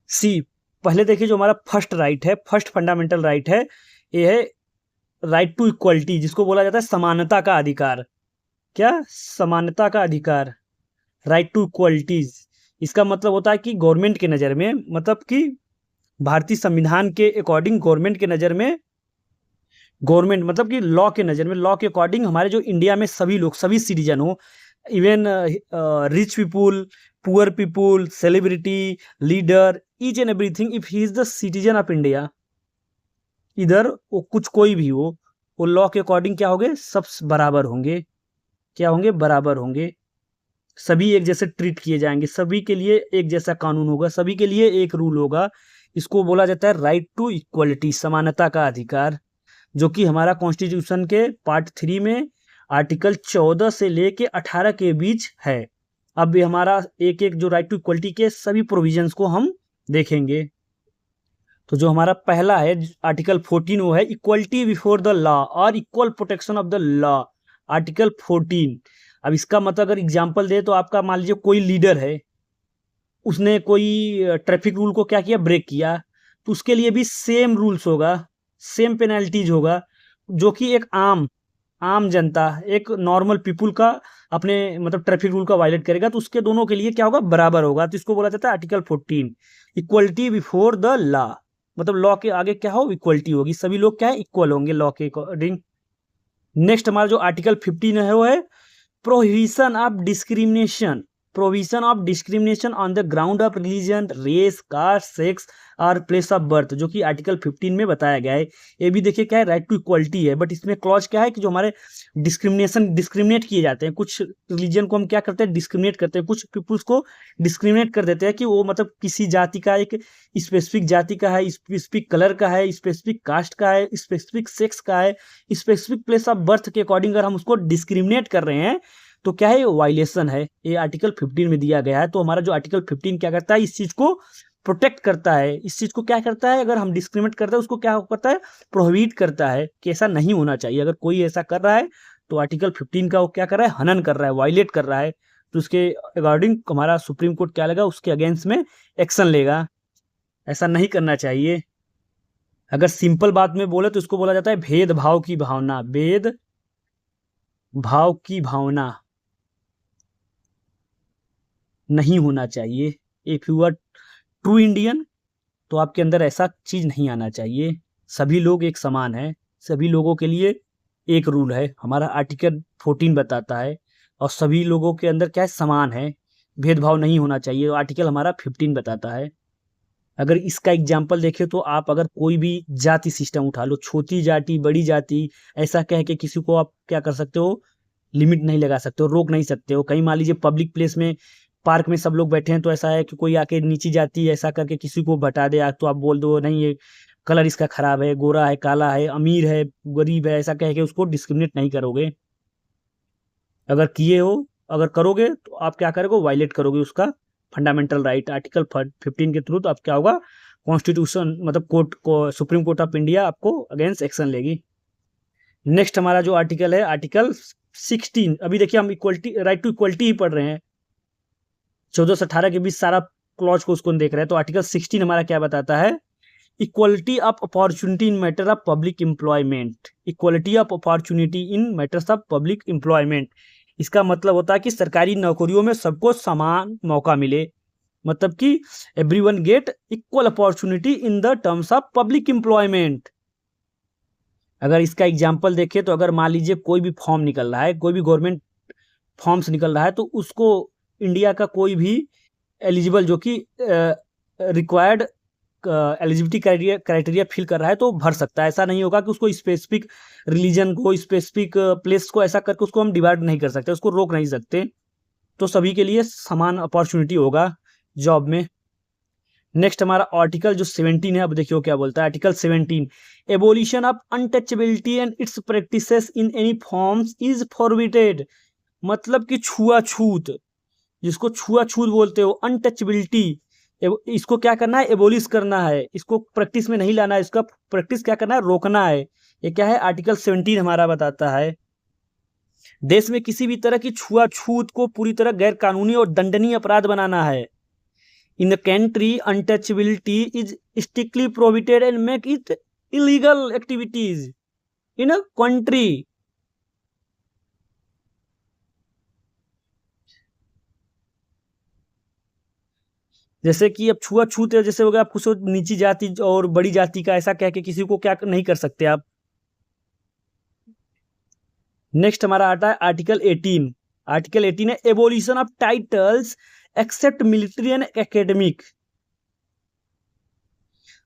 सी पहले देखिए जो हमारा फर्स्ट राइट है, फर्स्ट फंडामेंटल राइट है, ये है राइट टू इक्वलिटी, जिसको बोला जाता है समानता का अधिकार। क्या? समानता का अधिकार, राइट टू इक्वलिटीज। इसका मतलब होता है कि गवर्नमेंट के नज़र में, मतलब कि भारतीय संविधान के अकॉर्डिंग गवर्नमेंट के नज़र में, गवर्नमेंट मतलब कि लॉ के नज़र में, लॉ के अकॉर्डिंग हमारे जो इंडिया में सभी लोग, सभी सिटीजन हो, even rich people, poor people, celebrity, leader, each and everything, if he is the citizen of India, इधर वो कुछ कोई भी हो, वो लॉ के अकॉर्डिंग क्या होंगे? सब बराबर होंगे। क्या होंगे? बराबर होंगे। सभी एक जैसे ट्रीट किए जाएंगे, सभी के लिए एक जैसा कानून होगा, सभी के लिए एक रूल होगा। इसको बोला जाता है राइट टू इक्वलिटी, समानता का अधिकार, जो कि हमारा कॉन्स्टिट्यूशन के पार्ट 3 में आर्टिकल 14 से लेके 18 के बीच है। अब ये हमारा एक एक जो राइट टू इक्वलिटी के सभी प्रोविजंस को हम देखेंगे। तो जो हमारा पहला है आर्टिकल 14, वो है इक्वलिटी बिफोर द लॉ और equal protection of the law. Article 14, अब इसका मतलब अगर एग्जांपल दे तो आपका मान लीजिए कोई लीडर है, उसने कोई ट्रैफिक रूल को क्या किया? ब्रेक किया, तो उसके लिए भी सेम रूल्स होगा, सेम पेनल्टीज होगा, जो कि एक आम जनता, एक नॉर्मल पीपुल का अपने मतलब ट्रैफिक रूल का वायलेट करेगा, तो उसके दोनों के लिए क्या होगा? बराबर होगा। तो इसको बोला जाता है article 14, equality before the law, मतलब लॉ के आगे क्या हो? इक्वलिटी होगी, सभी लोग क्या है? इक्वल होंगे लॉ के अकॉर्डिंग। नेक्स्ट हमारा जो आर्टिकल 15 है, वो है prohibition of discrimination provision of discrimination on the ground of religion, race, caste, sex और प्लेस ऑफ बर्थ, जो कि आर्टिकल 15 में बताया गया है। ये भी देखिए क्या है, राइट टू इक्वलिटी है, बट इसमें क्लॉज क्या है कि जो हमारे डिस्क्रिमिनेट किए जाते हैं, कुछ रिलीजन को हम क्या करते हैं, डिस्क्रिमिनेट करते हैं, कुछ पीपुल्स को डिस्क्रिमिनेट कर देते हैं कि वो मतलब किसी जाति का, एक स्पेसिफिक जाति का है, स्पेसिफिक कलर का है, स्पेसिफिक कास्ट का है, स्पेसिफिक सेक्स का है, स्पेसिफिक प्लेस ऑफ बर्थ के अकॉर्डिंग अगर हम उसको डिस्क्रिमिनेट कर रहे हैं तो क्या है, ये वायलेशन है। ये आर्टिकल 15 में दिया गया है। तो हमारा जो आर्टिकल 15 क्या करता है, इस चीज को प्रोटेक्ट करता है, इस चीज को क्या करता है, अगर हम डिस्क्रिमिनेट करते हैं उसको क्या करता है, प्रोहिबिट करता है कि ऐसा नहीं होना चाहिए। अगर कोई ऐसा कर रहा है तो आर्टिकल 15 का वो क्या कर रहा है, हनन कर रहा है, वायलेट कर रहा है, तो उसके अकॉर्डिंग हमारा सुप्रीम कोर्ट क्या लेगा, उसके अगेंस्ट में एक्शन लेगा। ऐसा नहीं करना चाहिए। अगर सिंपल बात में बोले तो इसको बोला जाता है भेदभाव की भावना, भेदभाव की भावना नहीं होना चाहिए। If you are true Indian तो आपके अंदर ऐसा चीज नहीं आना चाहिए। सभी लोग एक समान है, सभी लोगों के लिए एक रूल है, हमारा आर्टिकल 14 बताता है, और सभी लोगों के अंदर क्या है, समान है, भेदभाव नहीं होना चाहिए, आर्टिकल हमारा 15 बताता है। अगर इसका एग्जाम्पल देखें तो आप अगर कोई भी जाति सिस्टम उठा लो, छोटी जाति, बड़ी जाति, ऐसा कह के किसी को आप क्या कर सकते हो, लिमिट नहीं लगा सकते हो, रोक नहीं सकते हो। कहीं मान लीजिए पब्लिक प्लेस में, पार्क में सब लोग बैठे हैं, तो ऐसा है कि कोई आके नीची जाति ऐसा करके किसी को बता दे, तो आप बोल दो नहीं ये कलर इसका खराब है, गोरा है, काला है, अमीर है, गरीब है, ऐसा कह के उसको डिस्क्रिमिनेट नहीं करोगे। अगर किए हो, अगर करोगे तो आप क्या करोगे, वायलेट करोगे उसका फंडामेंटल राइट। आर्टिकल 15 के थ्रू तो आप क्या होगा, कॉन्स्टिट्यूशन मतलब कोर्ट को, सुप्रीम कोर्ट ऑफ इंडिया आपको अगेंस्ट एक्शन लेगी। नेक्स्ट हमारा जो आर्टिकल है, आर्टिकल 16। अभी देखिए हम इक्वलिटी, राइट टू इक्वलिटी ही पढ़ रहे हैं, 14 से 18 के बीच सारा क्लॉज को उसको देख रहे हैं। तो आर्टिकल 16 हमारा क्या बताता है, equality of opportunity in matter of public employment, equality of opportunity in matters of public employment. इसका मतलब होता है कि सरकारी नौकरियों में सबको समान मौका मिले, मतलब कि everyone get equal opportunity in the terms of public employment. अगर इसका एग्जाम्पल देखें तो अगर मान लीजिए कोई भी फॉर्म निकल रहा है, कोई भी गवर्नमेंट फॉर्म्स निकल रहा है, तो उसको इंडिया का कोई भी एलिजिबल जो कि रिक्वायर्ड एलिजिबिलिटी क्राइटेरिया फिल कर रहा है तो भर सकता है। ऐसा नहीं होगा कि उसको स्पेसिफिक रिलीजन को, स्पेसिफिक प्लेस को ऐसा करके उसको हम डिवाइड नहीं कर सकते, उसको रोक नहीं सकते। तो सभी के लिए समान अपॉर्चुनिटी होगा जॉब में। नेक्स्ट हमारा आर्टिकल जो 17 है, अब देखियो क्या बोलता है article 17, abolition of untouchability and its practices in any forms is forbidden. मतलब कि छुआछूत, जिसको छुआछूत बोलते हो, अनटचेबिलिटी, इसको क्या करना है, एबोलिश करना है, इसको प्रैक्टिस में नहीं लाना है, इसका प्रैक्टिस क्या करना है, रोकना है। ये क्या है, आर्टिकल 17 हमारा बताता है। देश में किसी भी तरह की छुआछूत को पूरी तरह गैर कानूनी और दंडनीय अपराध बनाना है। In the country untouchability is strictly prohibited and make it illegal activities in a country. जैसे कि अब छुआछूत है, जैसे हो गया, आप कुछ नीची जाति और बड़ी जाति का ऐसा कह के किसी को क्या नहीं कर सकते आप। नेक्स्ट हमारा आता है आर्टिकल 18। आर्टिकल 18 है abolition of titles except military and academic.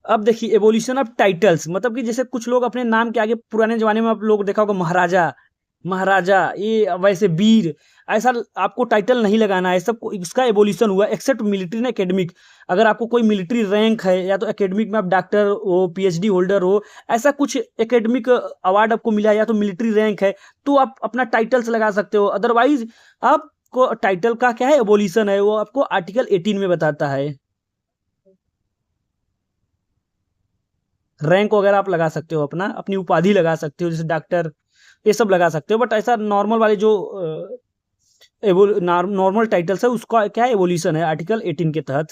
अब देखिए एबोलिशन ऑफ टाइटल्स मतलब कि जैसे कुछ लोग अपने नाम के आगे, पुराने जमाने में आप लोग देखा होगा महाराजा, महाराजा, ये वैसे वीर, ऐसा आपको टाइटल नहीं लगाना है, सब इसका एबोलिशन हुआ एक्सेप्ट मिलिट्री एंड एकेडमिक। अगर आपको कोई मिलिट्री रैंक है या तो एकेडमिक में आप डॉक्टर हो, पीएचडी होल्डर हो, ऐसा कुछ एकेडमिक अवार्ड आपको मिला है या तो मिलिट्री रैंक है, तो आप अपना टाइटल्स लगा सकते हो। अदरवाइज आपको टाइटल का क्या है, एबोलिशन है, वो आपको आर्टिकल 18 में बताता है। रैंक वगैरह आप लगा सकते हो, अपना अपनी उपाधि लगा सकते हो, जैसे डॉक्टर, ये सब लगा सकते हो, बट ऐसा नॉर्मल वाले जो नॉर्मल टाइटल्स है उसका क्या है, एवोल्यूशन है आर्टिकल 18 के तहत।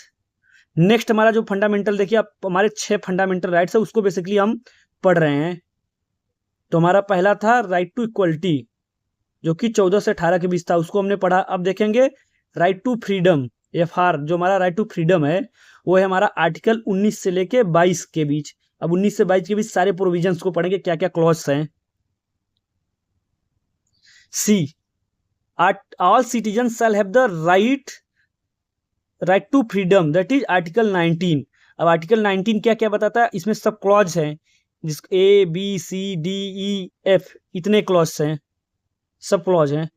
नेक्स्ट हमारा जो फंडामेंटल, देखिए आप हमारे 6 फंडामेंटल राइट्स है, उसको बेसिकली हम पढ़ रहे हैं। तो हमारा पहला था राइट टू इक्वलिटी, जो कि 14 से 18 के बीच था, उसको हमने पढ़ा। अब देखेंगे राइट टू फ्रीडम, FR, जो हमारा राइट टू फ्रीडम है वो है हमारा आर्टिकल 19 से लेके 22 के बीच। अब 19 से 22 के बीच सारे प्रोविजंस को पढ़ेंगे, क्या क्या क्लॉज हैं। C, all citizens shall have the right right to freedom that is article 19। अब आर्टिकल 19 क्या क्या बताता है, इसमें सब क्लॉज हैं, जिस A B C D E F इतने क्लॉज हैं, सब क्लॉज हैं।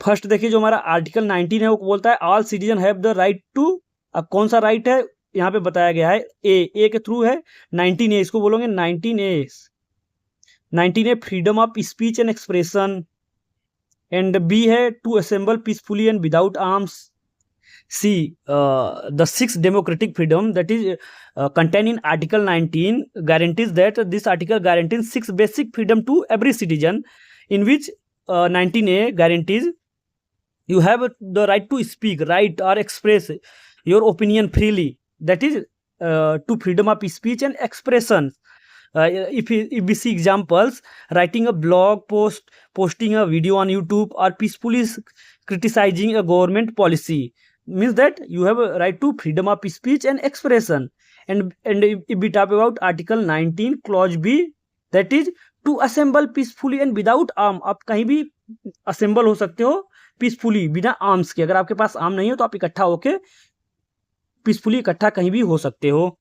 फर्स्ट देखिए जो हमारा आर्टिकल 19 है वो बोलता है all citizen have the right to. अब कौन सा राइट है यहाँ पे बताया गया है, ए के थ्रू है 19A, इसको बोलोगे 19A। 19A freedom of speech and expression, and B है to assemble peacefully and without arms. See the sixth democratic freedom that is contained in article 19 guarantees that this article guarantees six basic freedom to every citizen, in which 19A guarantees you have the right to speak, right, or express your opinion freely, that is to freedom of speech and expression. If we see examples, writing a blog post, posting a video on YouTube, or peacefully criticizing a government policy, means that you have a right to freedom of speech and expression. And if we talk about article 19 clause B, that is to assemble peacefully and without arm, आप कहीं भी assemble हो सकते हो peacefully, बिना arms के। अगर आपके पास आर्म नहीं हो तो आप इकट्ठा होके पीसफुली इकट्ठा कहीं भी हो सकते हो।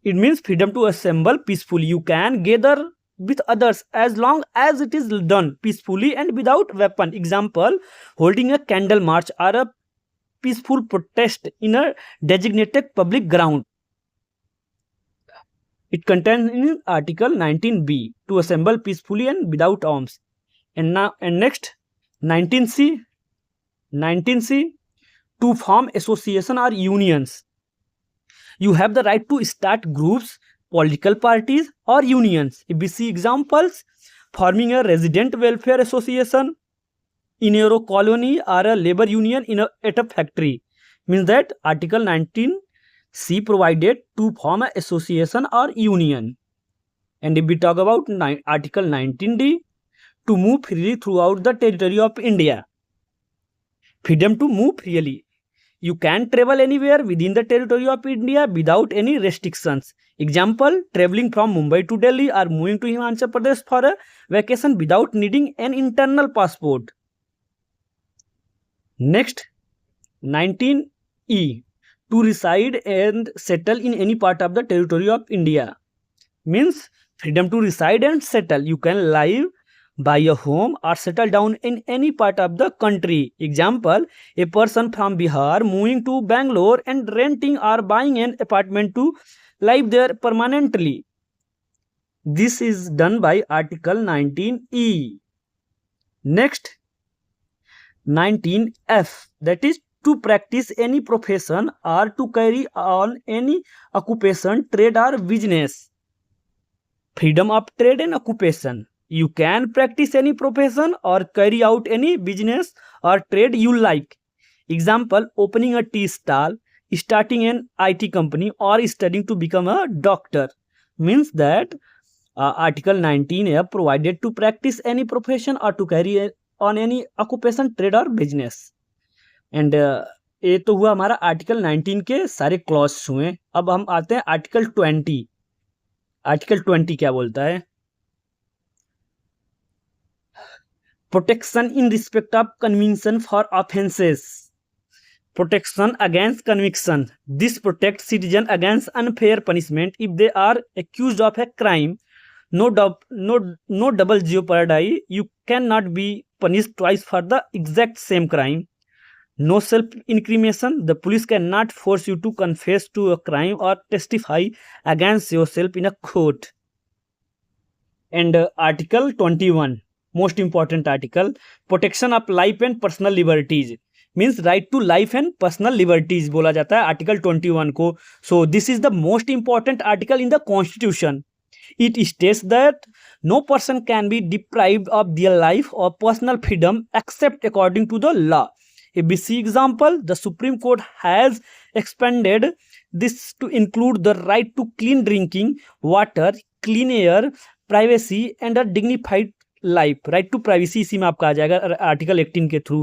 It means freedom to assemble peacefully, you can gather with others as long as it is done peacefully and without weapon. Example, holding a candle march or a peaceful protest in a designated public ground. It contains in article 19B to assemble peacefully and without arms. And next 19C to form association or unions. You have the right to start groups, political parties or unions. If we see examples, forming a resident welfare association in your colony or a labor union at a factory, means that article 19C provided to form an association or union. And if we talk about article 19D, to move freely throughout the territory of India, freedom to move freely. You can travel anywhere within the territory of India without any restrictions. Example, traveling from Mumbai to Delhi or moving to Himachal Pradesh for a vacation without needing an internal passport. Next, 19E, to reside and settle in any part of the territory of India, means freedom to reside and settle. You can live, buy a home or settle down in any part of the country. Example, a person from Bihar moving to Bangalore and renting or buying an apartment to live there permanently. This is done by article 19E. Next, 19F, that is to practice any profession or to carry on any occupation, trade or business. Freedom of trade and occupation. You can practice any profession or carry out any business or trade you like. Example, opening a tea stall, starting an IT company or studying to become a doctor. Means that article 19 provided to practice any profession or to carry on any occupation, trade or business. And ये तो हुआ हमारा article 19 के सारे clause हुए। अब हम आते हैं आर्टिकल 20। आर्टिकल 20 क्या बोलता है? Protection in respect of conviction for offences. Protection against conviction. This protects citizens against unfair punishment if they are accused of a crime. No double jeopardy. You cannot be punished twice for the exact same crime. No self-incrimination. The police cannot force you to confess to a crime or testify against yourself in a court. And Article 21. Most important article, protection of life and personal liberties, means right to life and personal liberties बोला जाता है article 21 को। So this is the most important article in the constitution. It states that no person can be deprived of their life or personal freedom except according to the law. A basic example, the Supreme Court has expanded this to include the right to clean drinking water, clean air, privacy and a dignified life. Right to privacy इसी में आपका आ जाएगा article 18 के through.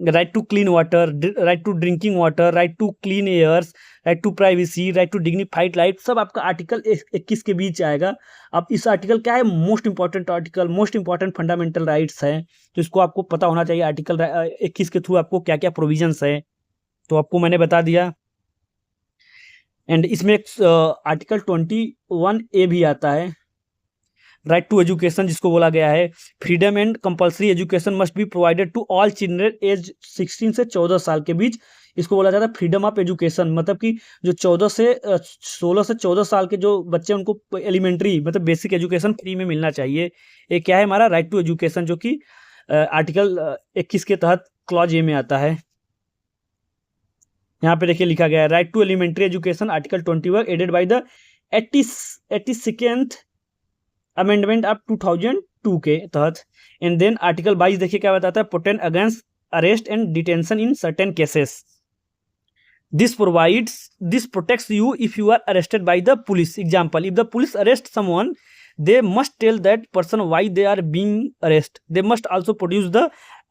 Right to clean water, right to drinking water, right to clean airs, right to privacy, right to dignified life, सब आपका article 21 के बीच आएगा। अब इस आर्टिकल क्या है, most important article, most important fundamental rights हैं, तो इसको आपको पता होना चाहिए आर्टिकल 21 के थ्रू आपको क्या क्या प्रोविजंस है, तो आपको मैंने बता दिया। एंड इसमें आर्टिकल 21A भी आता है, राइट टू एजुकेशन, जिसको बोला गया है freedom and compulsory education must be provided to all children age 16 से 14 साल के बीच। इसको बोला जाता है फ्रीडम ऑफ एजुकेशन, मतलब कि जो 16 से 14 साल के जो बच्चे हैं उनको एलिमेंट्री मतलब बेसिक एजुकेशन फ्री में मिलना चाहिए। ये क्या है हमारा राइट टू एजुकेशन, जो कि आर्टिकल 21 के तहत क्लॉज ए में आता है। यहाँ पे देखिए लिखा गया है right to elementary education article 21 added by the 82nd amendment of 2002 के तहत। एंड देन आर्टिकल 22 देखिए क्या बताता है, protect against arrest and detention in certain cases. This protects you if you are arrested by the police. Example, if the police arrest someone, they must tell that person why they are being arrested. They must also produce the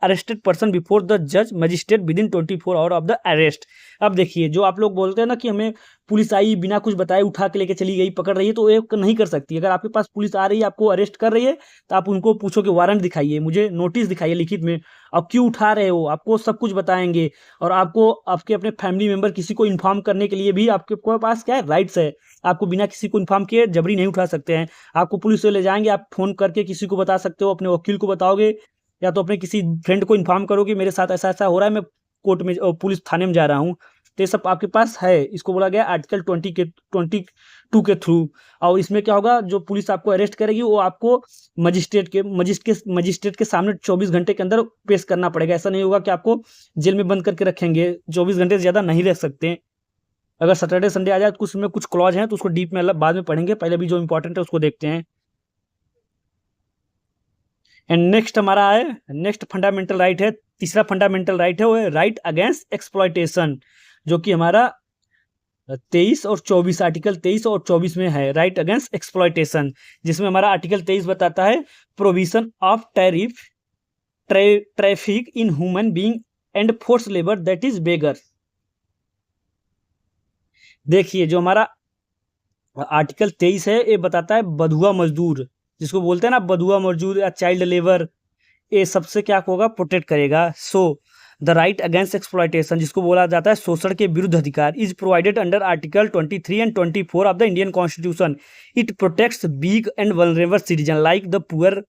arrested person before the judge magistrate within 24 hours of the arrest. अब देखिए जो आप लोग बोलते हैं ना कि हमें पुलिस आई बिना कुछ बताए उठा के लेके चली गई, पकड़ रही है, तो ये नहीं कर सकती। अगर आपके पास पुलिस आ रही है, आपको अरेस्ट कर रही है, तो आप उनको पूछो कि वारंट दिखाइए, मुझे नोटिस दिखाइए लिखित में, अब क्यों उठा रहे हो, आपको सब कुछ बताएंगे। और आपको आपके अपने फैमिली मेंबर किसी को इन्फॉर्म करने के लिए भी आपके पास क्या है, राइट्स है। आपको बिना किसी को इन्फॉर्म किए जबरी नहीं उठा सकते हैं। आपको पुलिस से ले जाएंगे, आप फोन करके किसी को बता सकते हो, अपने वकील को बताओगे, या तो अपने किसी फ्रेंड को इन्फॉर्म करोगे मेरे साथ ऐसा ऐसा हो रहा है, मैं कोर्ट में पुलिस थाने में जा रहा हूँ, तो ये सब आपके पास है। इसको बोला गया आर्टिकल 22 के थ्रू। और इसमें क्या होगा, जो पुलिस आपको अरेस्ट करेगी वो आपको मजिस्ट्रेट के सामने 24 घंटे के अंदर पेश करना पड़ेगा। ऐसा नहीं होगा कि आपको जेल में बंद करके रखेंगे, 24 घंटे से ज़्यादा नहीं रख सकते। अगर सैटरडे संडे आ जाए तो उसमें कुछ क्लॉज हैं, तो उसको डीप में अलग बाद में पढ़ेंगे, पहले भी जो इंपॉर्टेंट है उसको देखते हैं। एंड नेक्स्ट हमारा है, नेक्स्ट फंडामेंटल राइट है, तीसरा फंडामेंटल राइट है वो है राइट अगेंस्ट एक्सप्लॉयटेशन, जो कि हमारा 23 और 24 आर्टिकल 23 और 24 में है, राइट अगेंस्ट एक्सप्लॉयटेशन, जिसमें हमारा आर्टिकल 23 बताता है provision of traffic in human being and force labour that is begar. देखिए जो हमारा आर्टिकल 23 है ये बताता है बधुआ मजदूर, जिसको बोलते हैं ना बधुआ मजदूर या चाइल्ड लेबर, ये सबसे क्या होगा, प्रोटेक्ट करेगा। So the right against exploitation, जिसको बोला जाता है शोषण के विरुद्ध अधिकार, is provided under article 23 and 24 of the Indian constitution. It protects weak and vulnerable citizen like the poor,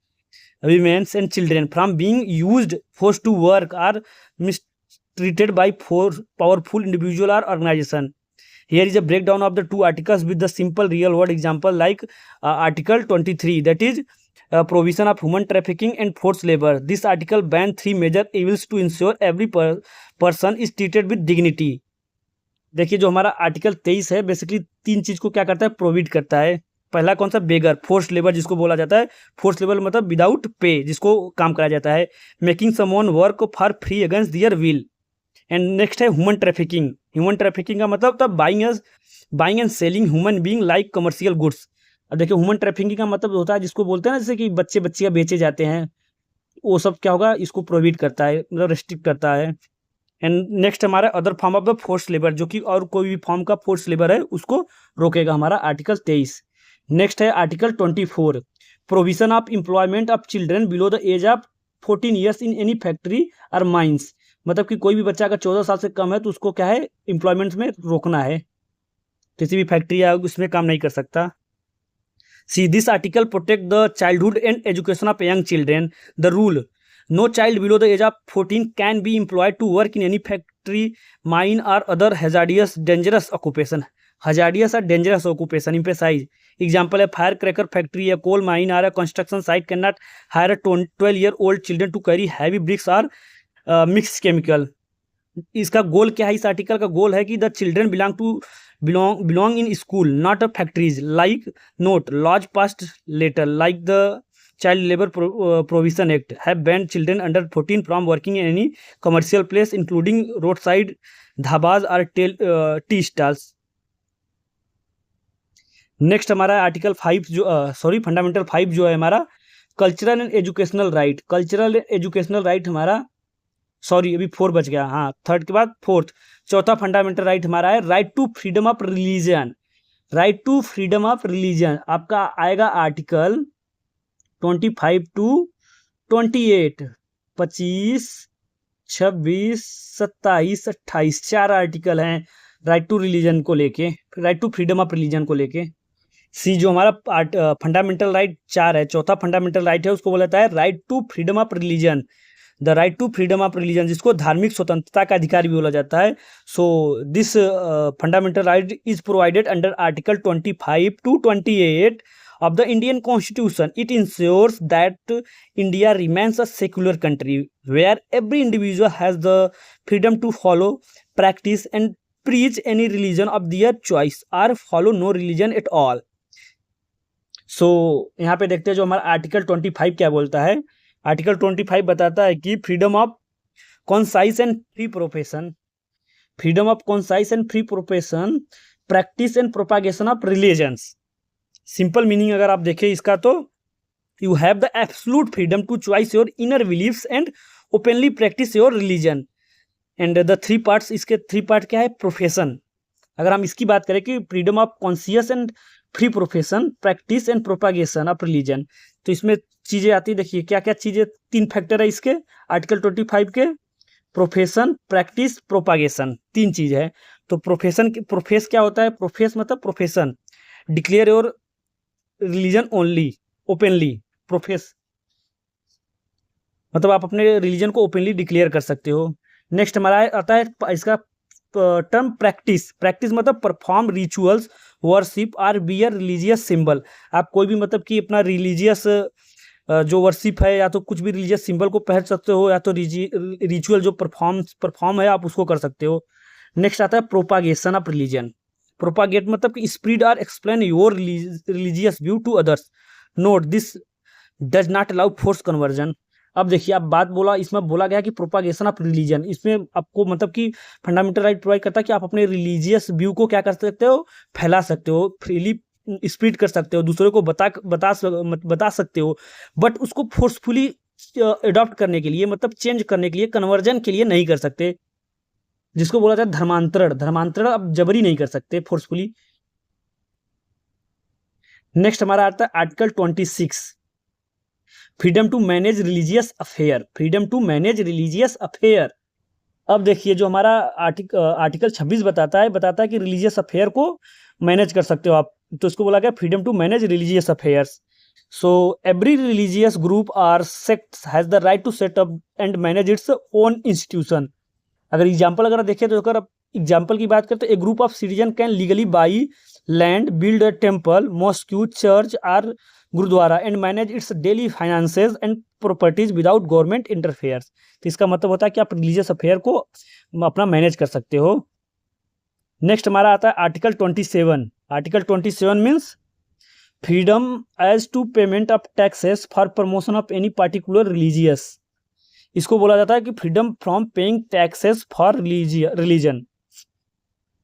women and children from being used forced to work or mistreated by powerful individual or organization. Here is a breakdown of the two articles with the simple real world example like article 23, that is provision of human trafficking and forced labor. This article bans 3 major evils to ensure every person is treated with dignity. देखिए जो हमारा article 23 है basically 3 चीज को क्या करता है, provide करता है। पहला कौन सा, बेगर, फोर्स लेबर, जिसको बोला जाता है फोर्स लेबर मतलब विदाउट पे, जिसको काम कराया जाता है, making someone work for free against their will. And next है ह्यूमन ट्रैफिकिंग। ह्यूमन ट्रैफिकिंग का मतलब तब buying and selling human being like commercial goods. अब देखिए ह्यूमन ट्रैफिकिंग का मतलब होता है जिसको बोलते हैं ना जैसे कि बच्चियाँ बेचे जाते हैं, वो सब क्या होगा, इसको प्रोहिबिट करता है, मतलब रेस्ट्रिक्ट करता है। एंड नेक्स्ट हमारा other form of the force labour, जो कि और कोई भी फॉर्म का फोर्स लेबर है उसको रोकेगा हमारा आर्टिकल 23। नेक्स्ट है article 24, provision of employment of children below the age of 14 years in any factory और माइंस। मतलब कि कोई भी बच्चा अगर 14 साल से कम है तो उसको क्या है, एम्प्लॉयमेंट में रोकना है, किसी भी फैक्ट्री या उसमें काम नहीं कर सकता। See this article protect the childhood and education of young children. The rule, no child below the age of 14 can be employed to work in any factory, mine or other hazardous dangerous occupation. Hazardous or dangerous occupation, emphasize. Example है firecracker factory, a coal mine or a construction site cannot hire a 12-year-old children to carry heavy bricks or mixed chemical. इसका गोल क्या है, इस article का goal है कि the children belong in school not a factories, like note laws passed later like the Child Labor Provision Act have banned children under 14 from working in any commercial place including roadside dhabas or tea stalls. Next हमारा article 5 जो fundamental 5 जो है हमारा cultural and educational right. Cultural educational right हमारा sorry अभी 4 बच गया, हाँ थर्ड के बाद फोर्थ, चौथा फंडामेंटल राइट हमारा है right to freedom of religion. Right to freedom of religion आपका आएगा आर्टिकल 25 टू 28, 25, 26, 27, 28, 4 आर्टिकल हैं राइट टू रिलीजन को लेके, right to freedom of religion को लेके। सी जो हमारा फंडामेंटल राइट 4 है, चौथा फंडामेंटल राइट है उसको बोला जाता है right to freedom of religion, the right to freedom of religion, जिसको धार्मिक स्वतंत्रता का अधिकार भी बोला जाता है। So this fundamental right is provided under article 25 to 28 of the Indian Constitution. It ensures that India remains a secular country where every individual has the freedom to follow, practice and preach any religion of their choice or follow no religion at all. So यहाँ पे देखते हैं जो हमारा article 25 क्या बोलता है। Article 25 बताता है कि freedom of conscience and free profession, freedom of conscience and free profession, practice and propagation of religions. Simple meaning अगर आप देखें इसका तो you have the absolute freedom to choice your inner beliefs and openly practise your religion. And the 3 parts, इसके 3 part क्या है, profession. अगर हम इसकी बात करें कि freedom of conscious and free profession, practice and propagation of religion, तो इसमें चीज़ें आती है, देखिए क्या क्या चीज़ें, 3 फैक्टर है इसके आर्टिकल 25 के, प्रोफेशन, प्रैक्टिस, प्रोपागेशन, 3 चीज़ है। तो प्रोफेशन, प्रोफेस क्या होता है, प्रोफेस मतलब profession, declare your religion only openly, profess मतलब आप अपने रिलीजन को ओपनली डिक्लेयर कर सकते हो। नेक्स्ट हमारा आता है इसका टर्म प्रैक्टिस, प्रैक्टिस मतलब perform rituals, worship or bear religious symbol. आप कोई भी मतलब कि अपना रिलीजियस जो वर्शिप है या तो कुछ भी रिलीजियस सिंबल को पहन सकते हो, या तो रिचुअल जो परफॉर्म है आप उसको कर सकते हो। नेक्स्ट आता है प्रोपागेशन ऑफ रिलीजन, प्रोपागेट मतलब कि स्प्रेड और explain your religious view to others. Note this does not allow force conversion. अब देखिए आप बात बोला, इसमें बोला गया कि प्रोपागेशन ऑफ रिलीजन, इसमें आपको मतलब कि फंडामेंटल राइट प्रोवाइड करता है कि आप अपने रिलीजियस व्यू को क्या कर सकते हो, फैला सकते हो, फ्रीली स्प्रेड कर सकते हो, दूसरों को बता सकते हो, बट उसको फोर्सफुली अडॉप्ट करने के लिए मतलब चेंज करने के लिए, कन्वर्जन के लिए नहीं कर सकते, जिसको बोला जाता है धर्मांतरण। धर्मांतरण आप जबरी नहीं कर सकते, फोर्सफुली। नेक्स्ट हमारा आता है article 26, freedom to manage religious affair, freedom to manage religious affair. अब देखिए जो हमारा आर्टिकल 26 बताता है कि रिलीजियस अफेयर को मैनेज कर सकते हो आप, तो इसको बोला गया freedom to manage religious affairs. So every religious group or sect has the right to set up and manage its own institution. अगर एग्जाम्पल अगर देखें तो अगर एग्जाम्पल की बात करें तो a group of citizen can legally buy land, build a temple, mosque, church or gurudwara and manage its daily finances and properties without government interferes. तो इसका मतलब होता है कि आप रिलीजियस अफेयर को अपना मैनेज कर सकते हो। नेक्स्ट हमारा आता है article 27, article 27 means freedom as to payment of taxes for promotion of any particular religious. इसको बोला जाता है कि freedom from paying taxes for religion.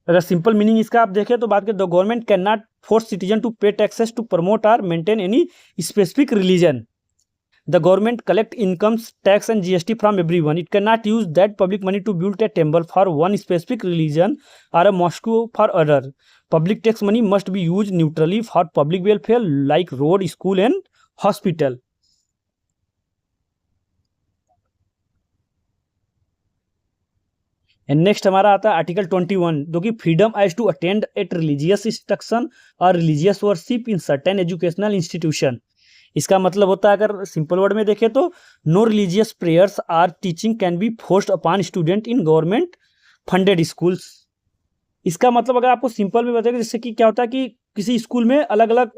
अगर सिंपल मीनिंग इसका आप देखें तो बात करें, the government can not force citizen to pay taxes to promote और maintain any specific religion. The government collect incomes tax and GST from everyone. It can not use that public money to build a temple for one specific religion or a mosque for other. Public tax money must be use neutrally for public welfare like road, school and hospital. And next हमारा आता है article 21, जो कि freedom as to attend at religious instruction or religious worship in certain educational institution. इसका मतलब होता है अगर सिंपल वर्ड में देखें तो no religious prayers or teaching can be forced upon student in government funded schools. इसका मतलब अगर आपको सिंपल में बताएगा, जैसे कि क्या होता है कि किसी स्कूल में अलग अलग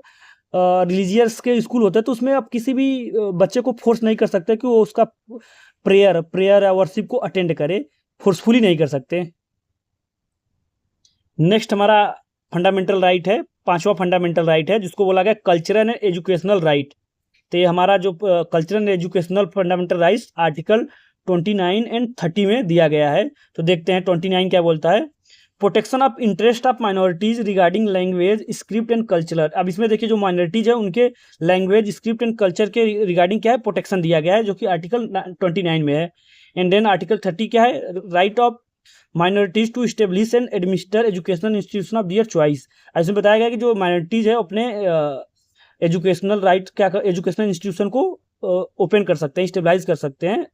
रिलीजियस के स्कूल होते हैं, तो उसमें आप किसी भी बच्चे को फोर्स नहीं कर सकते कि वो उसका प्रेयर या वर्शिप को अटेंड करे, फोर्सफुली नहीं कर सकते। नेक्स्ट हमारा फंडामेंटल राइट है, 5वां फंडामेंटल राइट है, जिसको बोला गया कल्चरल एंड एजुकेशनल राइट। तो ये हमारा जो cultural and educational fundamental rights article 29 and 30 में दिया गया है। तो देखते हैं 29 क्या बोलता है, protection of interest of minorities regarding language, script and culture. अब इसमें देखिए जो माइनॉरिटीज है उनके लैंग्वेज, स्क्रिप्ट एंड कल्चर के रिगार्डिंग क्या है, प्रोटेक्शन दिया गया है, जो कि आर्टिकल 29 में है। एंड देन आर्टिकल 30 क्या है, right of minorities to establish and administer educational institution of their choice. इसमें बताया गया कि जो माइनॉरिटीज है अपने एजुकेशनल राइट क्या एजुकेशनल इंस्टीट्यूशन को ओपन कर सकते हैं, स्टेबलाइज कर सकते हैं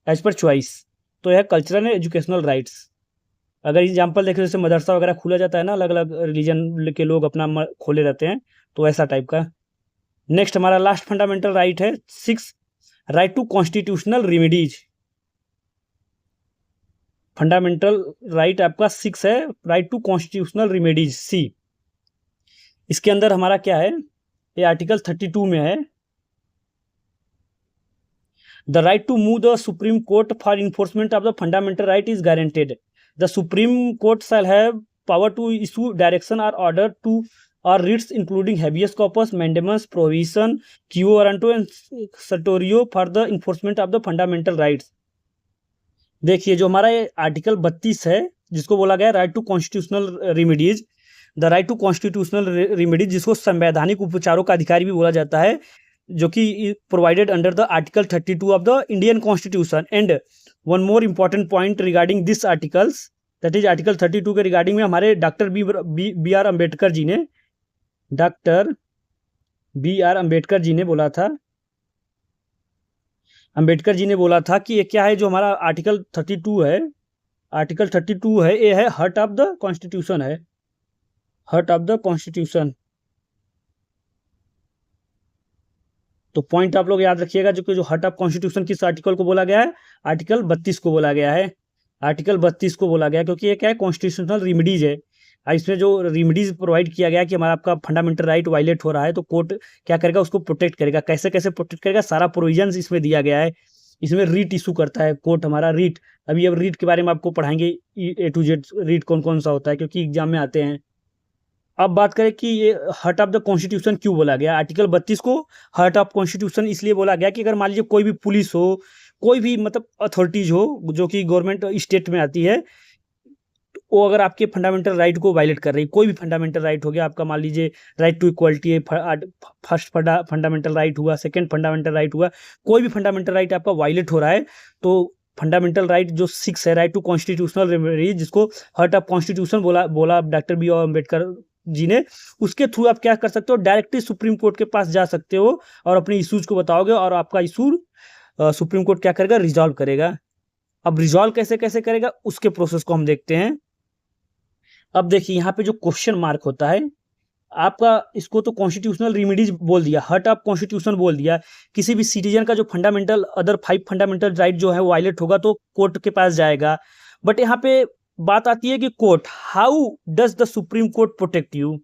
एज पर चॉइस। तो यह कल्चरल एंड एजुकेशनल राइट्स। अगर एग्जाम्पल देखें जैसे मदरसा वगैरह खोला जाता है ना, अलग अलग रिलीजन के लोग अपना खोले रहते हैं, तो ऐसा टाइप का। नेक्स्ट हमारा लास्ट फंडामेंटल राइट है 6, right to constitutional remedies. Fundamental right आपका 6 है, राइट टू कॉन्स्टिट्यूशनल रेमेडीज सी। इसके अंदर हमारा क्या है, ये आर्टिकल 32 में है, the right to move the supreme Court for enforcement of the fundamental right is guaranteed. The supreme Court shall have power to issue direction or order to or writs including habeas corpus, mandamus, provision, quo warranto and certiorari for the enforcement of the fundamental rights. देखिए जो हमारा ये article 32 है जिसको बोला गया right to constitutional remedies, the right to constitutional remedies जिसको संवैधानिक उपचारों का अधिकारी भी बोला जाता है, जो कि provided under the article 32 of the Indian constitution. And one more important point regarding this articles, that is article 32 के रिगार्डिंग में हमारे doctor B are Ambedkar ji ने, doctor B are Ambedkar ji ने बोला था, अम्बेडकर जी ने बोला था कि ये क्या है, जो हमारा आर्टिकल 32 है, आर्टिकल 32 है, ये है हार्ट ऑफ द कॉन्स्टिट्यूशन है, हार्ट ऑफ द कॉन्स्टिट्यूशन। तो पॉइंट आप लोग याद रखिएगा, जो कि जो हार्ट ऑफ कॉन्स्टिट्यूशन किस आर्टिकल को बोला गया है, आर्टिकल 32 को बोला गया है, आर्टिकल 32 को बोला गया, क्योंकि ये क्या है, कॉन्स्टिट्यूशनल रेमेडीज है। इसमें जो रेमेडीज प्रोवाइड किया गया कि हमारा आपका फंडामेंटल राइट वायलेट हो रहा है, तो कोर्ट क्या करेगा, उसको प्रोटेक्ट करेगा। कैसे कैसे प्रोटेक्ट करेगा, सारा प्रोविजन इसमें दिया गया है। इसमें रीट इशू करता है कोर्ट हमारा, रीट। अभी अब रीट के बारे में आपको पढ़ाएंगे, A to Z रीट कौन कौन सा होता है, क्योंकि एग्जाम में आते हैं। अब बात करें कि ये हार्ट ऑफ द कॉन्स्टिट्यूशन क्यों बोला गया, आर्टिकल 32 को हार्ट ऑफ कॉन्स्टिट्यूशन इसलिए बोला गया कि अगर मान लीजिए कोई भी पुलिस हो, कोई भी मतलब अथॉरिटीज हो जो कि गवर्नमेंट स्टेट में आती है, वो अगर आपके फंडामेंटल राइट को वायलेट कर रही है, कोई भी फंडामेंटल राइट हो गया आपका, मान लीजिए राइट टू इक्वलिटी है, फर्स्ट फंडामेंटल राइट हुआ, सेकंड फंडामेंटल राइट हुआ, कोई भी फंडामेंटल राइट आपका वायलेट हो रहा है, तो फंडामेंटल राइट जो 6 है, राइट टू कॉन्स्टिट्यूशनल रेमेडीज, जिसको हार्ट ऑफ कॉन्स्टिट्यूशन बोला doctor B are Ambedkar ji ने, उसके थ्रू आप क्या कर सकते हो, डायरेक्टली सुप्रीम कोर्ट के पास जा सकते हो और अपने इशूज को बताओगे, और आपका इशू सुप्रीम कोर्ट क्या करेगा, रिजॉल्व करेगा। अब रिजॉल्व कैसे कैसे करेगा, उसके प्रोसेस को हम देखते हैं। अब देखिए यहाँ पे जो क्वेश्चन मार्क होता है आपका, इसको तो कॉन्स्टिट्यूशनल रेमेडीज बोल दिया, हार्ट ऑफ कॉन्स्टिट्यूशन बोल दिया। किसी भी सिटीजन का जो फंडामेंटल अदर 5 फंडामेंटल राइट जो है वो वायलेट होगा तो कोर्ट के पास जाएगा। बट यहाँ पे बात आती है कि court, how does the supreme court protect you,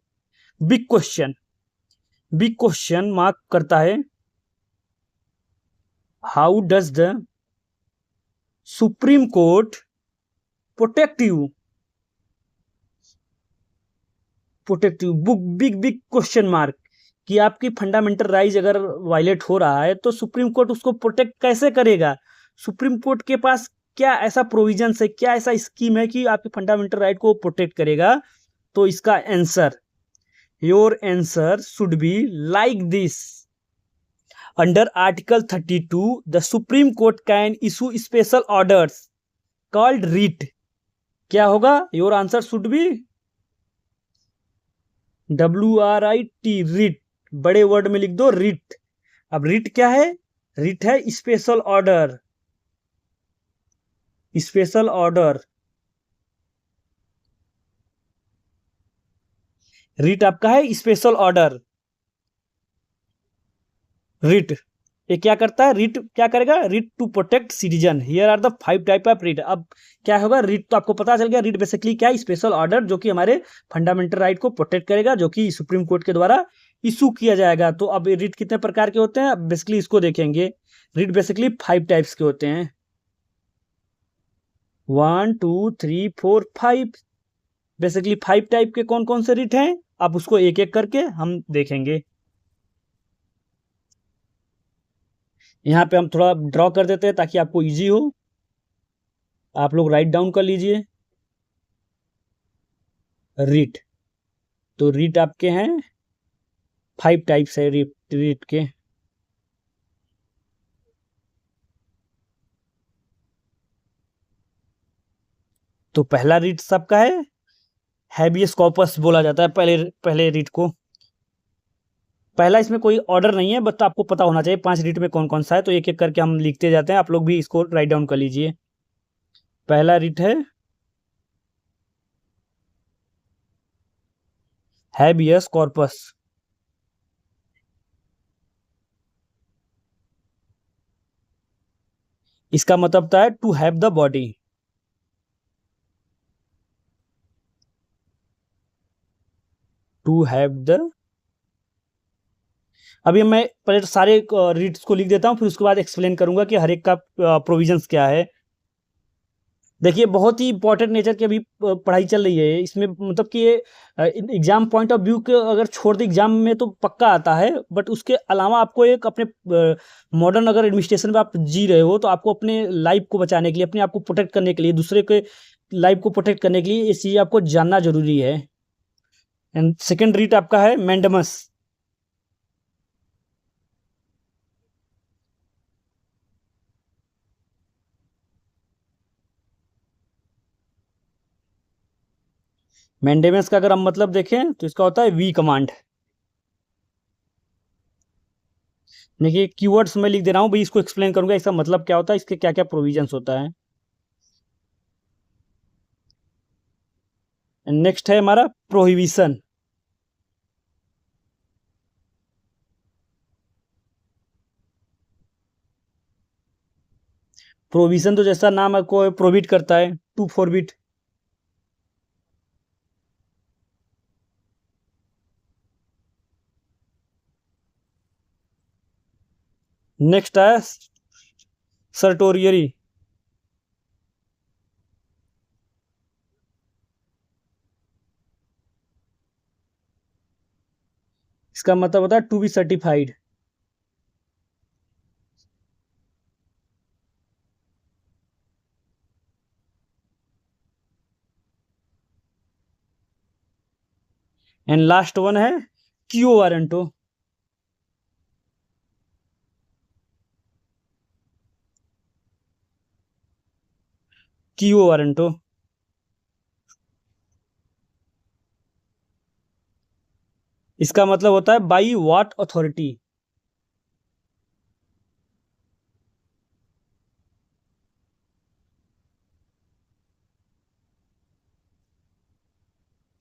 big question mark करता है, how does the supreme court protect you, big big question mark, कि आपकी फंडामेंटल राइट अगर वायलेट हो रहा है तो सुप्रीम कोर्ट उसको प्रोटेक्ट कैसे करेगा। सुप्रीम कोर्ट के पास क्या ऐसा प्रोविजन है, क्या ऐसा स्कीम है कि आपके फंडामेंटल राइट को प्रोटेक्ट करेगा। तो इसका answer, your answer should be like this, under article 32 the supreme court can issue special orders called writ. क्या होगा, your answer should be WRIT, writ, बड़े वर्ड में लिख दो रिट। अब रिट क्या है, रिट है special order, special order. Writ आपका है स्पेशल ऑर्डर, रिट ये क्या करता है, रिट क्या करेगा, writ to protect citizen, here are the 5 type of writ. अब क्या होगा, रिट तो आपको पता चल गया, रिट बेसिकली क्या है, स्पेशल ऑर्डर जो कि हमारे फंडामेंटल राइट को प्रोटेक्ट करेगा, जो कि सुप्रीम कोर्ट के द्वारा इशू किया जाएगा। तो अब रिट कितने प्रकार के होते हैं, अब बेसिकली इसको देखेंगे। रिट बेसिकली 5 टाइप्स के होते हैं, 1 2 3 4 5, बेसिकली 5 टाइप के कौन कौन से रिट हैं, आप उसको एक एक करके हम देखेंगे। यहाँ पे हम थोड़ा ड्रॉ कर देते हैं ताकि आपको इजी हो, आप लोग राइट डाउन कर लीजिए। रिट, तो रिट आपके हैं 5 टाइप्स है रिट के। तो पहला रीट सबका है हैबियस कॉर्पस बोला जाता है पहले पहले रीट को। पहला इसमें कोई ऑर्डर नहीं है, बट आपको पता होना चाहिए 5 रीट में कौन कौन सा है, तो एक एक करके हम लिखते जाते हैं, आप लोग भी इसको राइट डाउन कर लीजिए। पहला रीट है हैबियस कॉर्पस। इसका मतलब होता है to have the body. To have the. अभी मैं पहले तो सारे रीड्स को लिख देता हूँ, फिर उसके बाद एक्सप्लेन करूंगा कि हर एक का प्रोविजंस क्या है। देखिए बहुत ही इंपॉर्टेंट नेचर की अभी पढ़ाई चल रही है इसमें, मतलब कि ये एग्जाम पॉइंट ऑफ व्यू के अगर छोड़ दे एग्जाम में तो पक्का आता है, बट उसके अलावा आपको एक अपने मॉडर्न अगर एडमिनिस्ट्रेशन में आप जी रहे हो तो आपको अपने लाइफ को बचाने के लिए, अपने आप को प्रोटेक्ट करने के लिए, दूसरे के लाइफ को प्रोटेक्ट करने के लिए ये चीज़ आपको जानना जरूरी है। एंड सेकेंड रीट आपका है मैंडमस। मैंडेमस का अगर हम मतलब देखें तो इसका होता है वी कमांड। देखिए कीवर्ड्स मैं लिख दे रहा हूँ भाई, इसको एक्सप्लेन करूंगा इसका मतलब क्या होता है, इसके क्या क्या प्रोविजंस होता है। नेक्स्ट है हमारा प्रोहिबिशन। प्रोविजन तो जैसा नाम है को प्रोहिबिट करता है, टू फॉरबिट। नेक्स्ट है सर्टोरियरी। इसका मतलब होता है to be certified. And last one है क्यू वारंटो। क्यू वारंटो इसका मतलब होता है बाई व्हाट अथॉरिटी।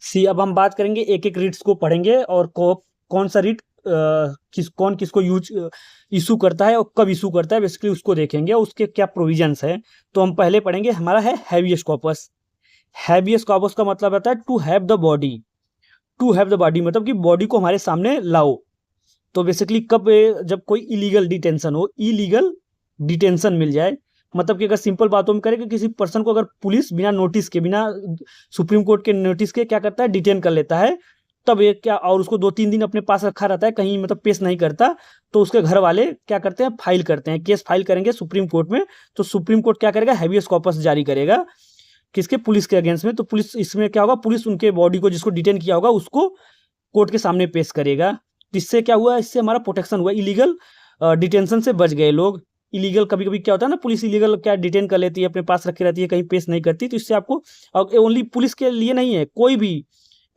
सी अब हम बात करेंगे, एक एक रीट्स को पढ़ेंगे और कौन सा रीट कौन किसको यूज इशू करता है और कब इशू करता है, बेसिकली उसको देखेंगे और उसके क्या प्रोविजंस है। तो हम पहले पढ़ेंगे, हमारा है हैबियस कॉर्पस। हैबियस कॉर्पस का मतलब आता है to have the body. To have the body मतलब कि बॉडी को हमारे सामने लाओ। तो बेसिकली कब जब कोई इलीगल डिटेंशन हो, इलीगल डिटेंशन मिल जाए, मतलब कि अगर सिंपल बातों में करें कि किसी पर्सन को अगर पुलिस बिना नोटिस के, बिना सुप्रीम कोर्ट के नोटिस के क्या करता है, डिटेन कर लेता है, तब ये क्या, और उसको 2-3 दिन अपने पास रखा रहता है, कहीं मतलब पेश नहीं करता, तो उसके घर वाले क्या करते हैं, फाइल करते हैं, केस फाइल करेंगे सुप्रीम कोर्ट में। तो सुप्रीम कोर्ट क्या करेगा, हैबियस कॉर्पस जारी करेगा किसके, पुलिस के अगेंस्ट में। तो पुलिस इसमें क्या होगा, पुलिस उनके बॉडी को जिसको डिटेन किया होगा उसको कोर्ट के सामने पेश करेगा। इससे क्या हुआ, इससे हमारा प्रोटेक्शन हुआ, इलीगल डिटेंशन से बच गए लोग। इलीगल कभी कभी क्या होता है ना, पुलिस इलीगल क्या डिटेन कर लेती है, अपने पास रखी रहती है, कहीं पेश नहीं करती, तो इससे आपको, ओनली पुलिस के लिए नहीं है, कोई भी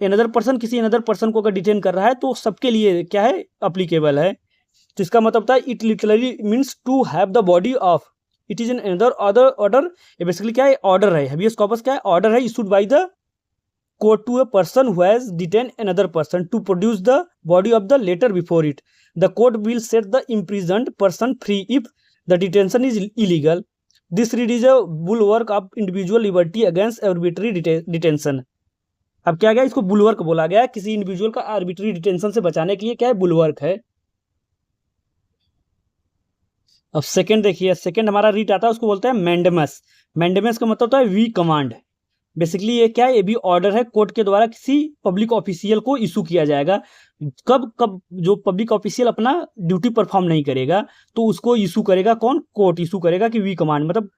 अनदर पर्सन किसी अनदर पर्सन को अगर डिटेन कर रहा है तो सबके लिए क्या है, अप्लीकेबल है। तो इसका मतलब होता है it literally means to have the body of, it is an another other order. ये बेसिकली क्या है, ऑर्डर है, हैबियस कॉर्पस क्या है, ऑर्डर है issued by the court to a person who has detained another person to produce the body of the later before it. The court will set the imprisoned person free if the detention is illegal. This read is a bulwark of individual liberty against arbitrary detention. अब क्या गया, इसको bulwark बोला गया है, किसी individual का arbitrary detention से बचाने के लिए क्या है, बुलवर्क है। अब सेकंड देखिए, सेकंड हमारा रीट आता है, उसको बोलते हैं मैंडेमस। मैंडेमस का मतलब होता है वी कमांड। बेसिकली ये क्या है, ये भी ऑर्डर है कोर्ट के द्वारा किसी पब्लिक ऑफिशियल को इशू किया जाएगा। कब कब जो पब्लिक ऑफिशियल अपना ड्यूटी परफॉर्म नहीं करेगा तो उसको इशू करेगा कौन, कोर्ट इशू करेगा कि वी कमांड, मतलब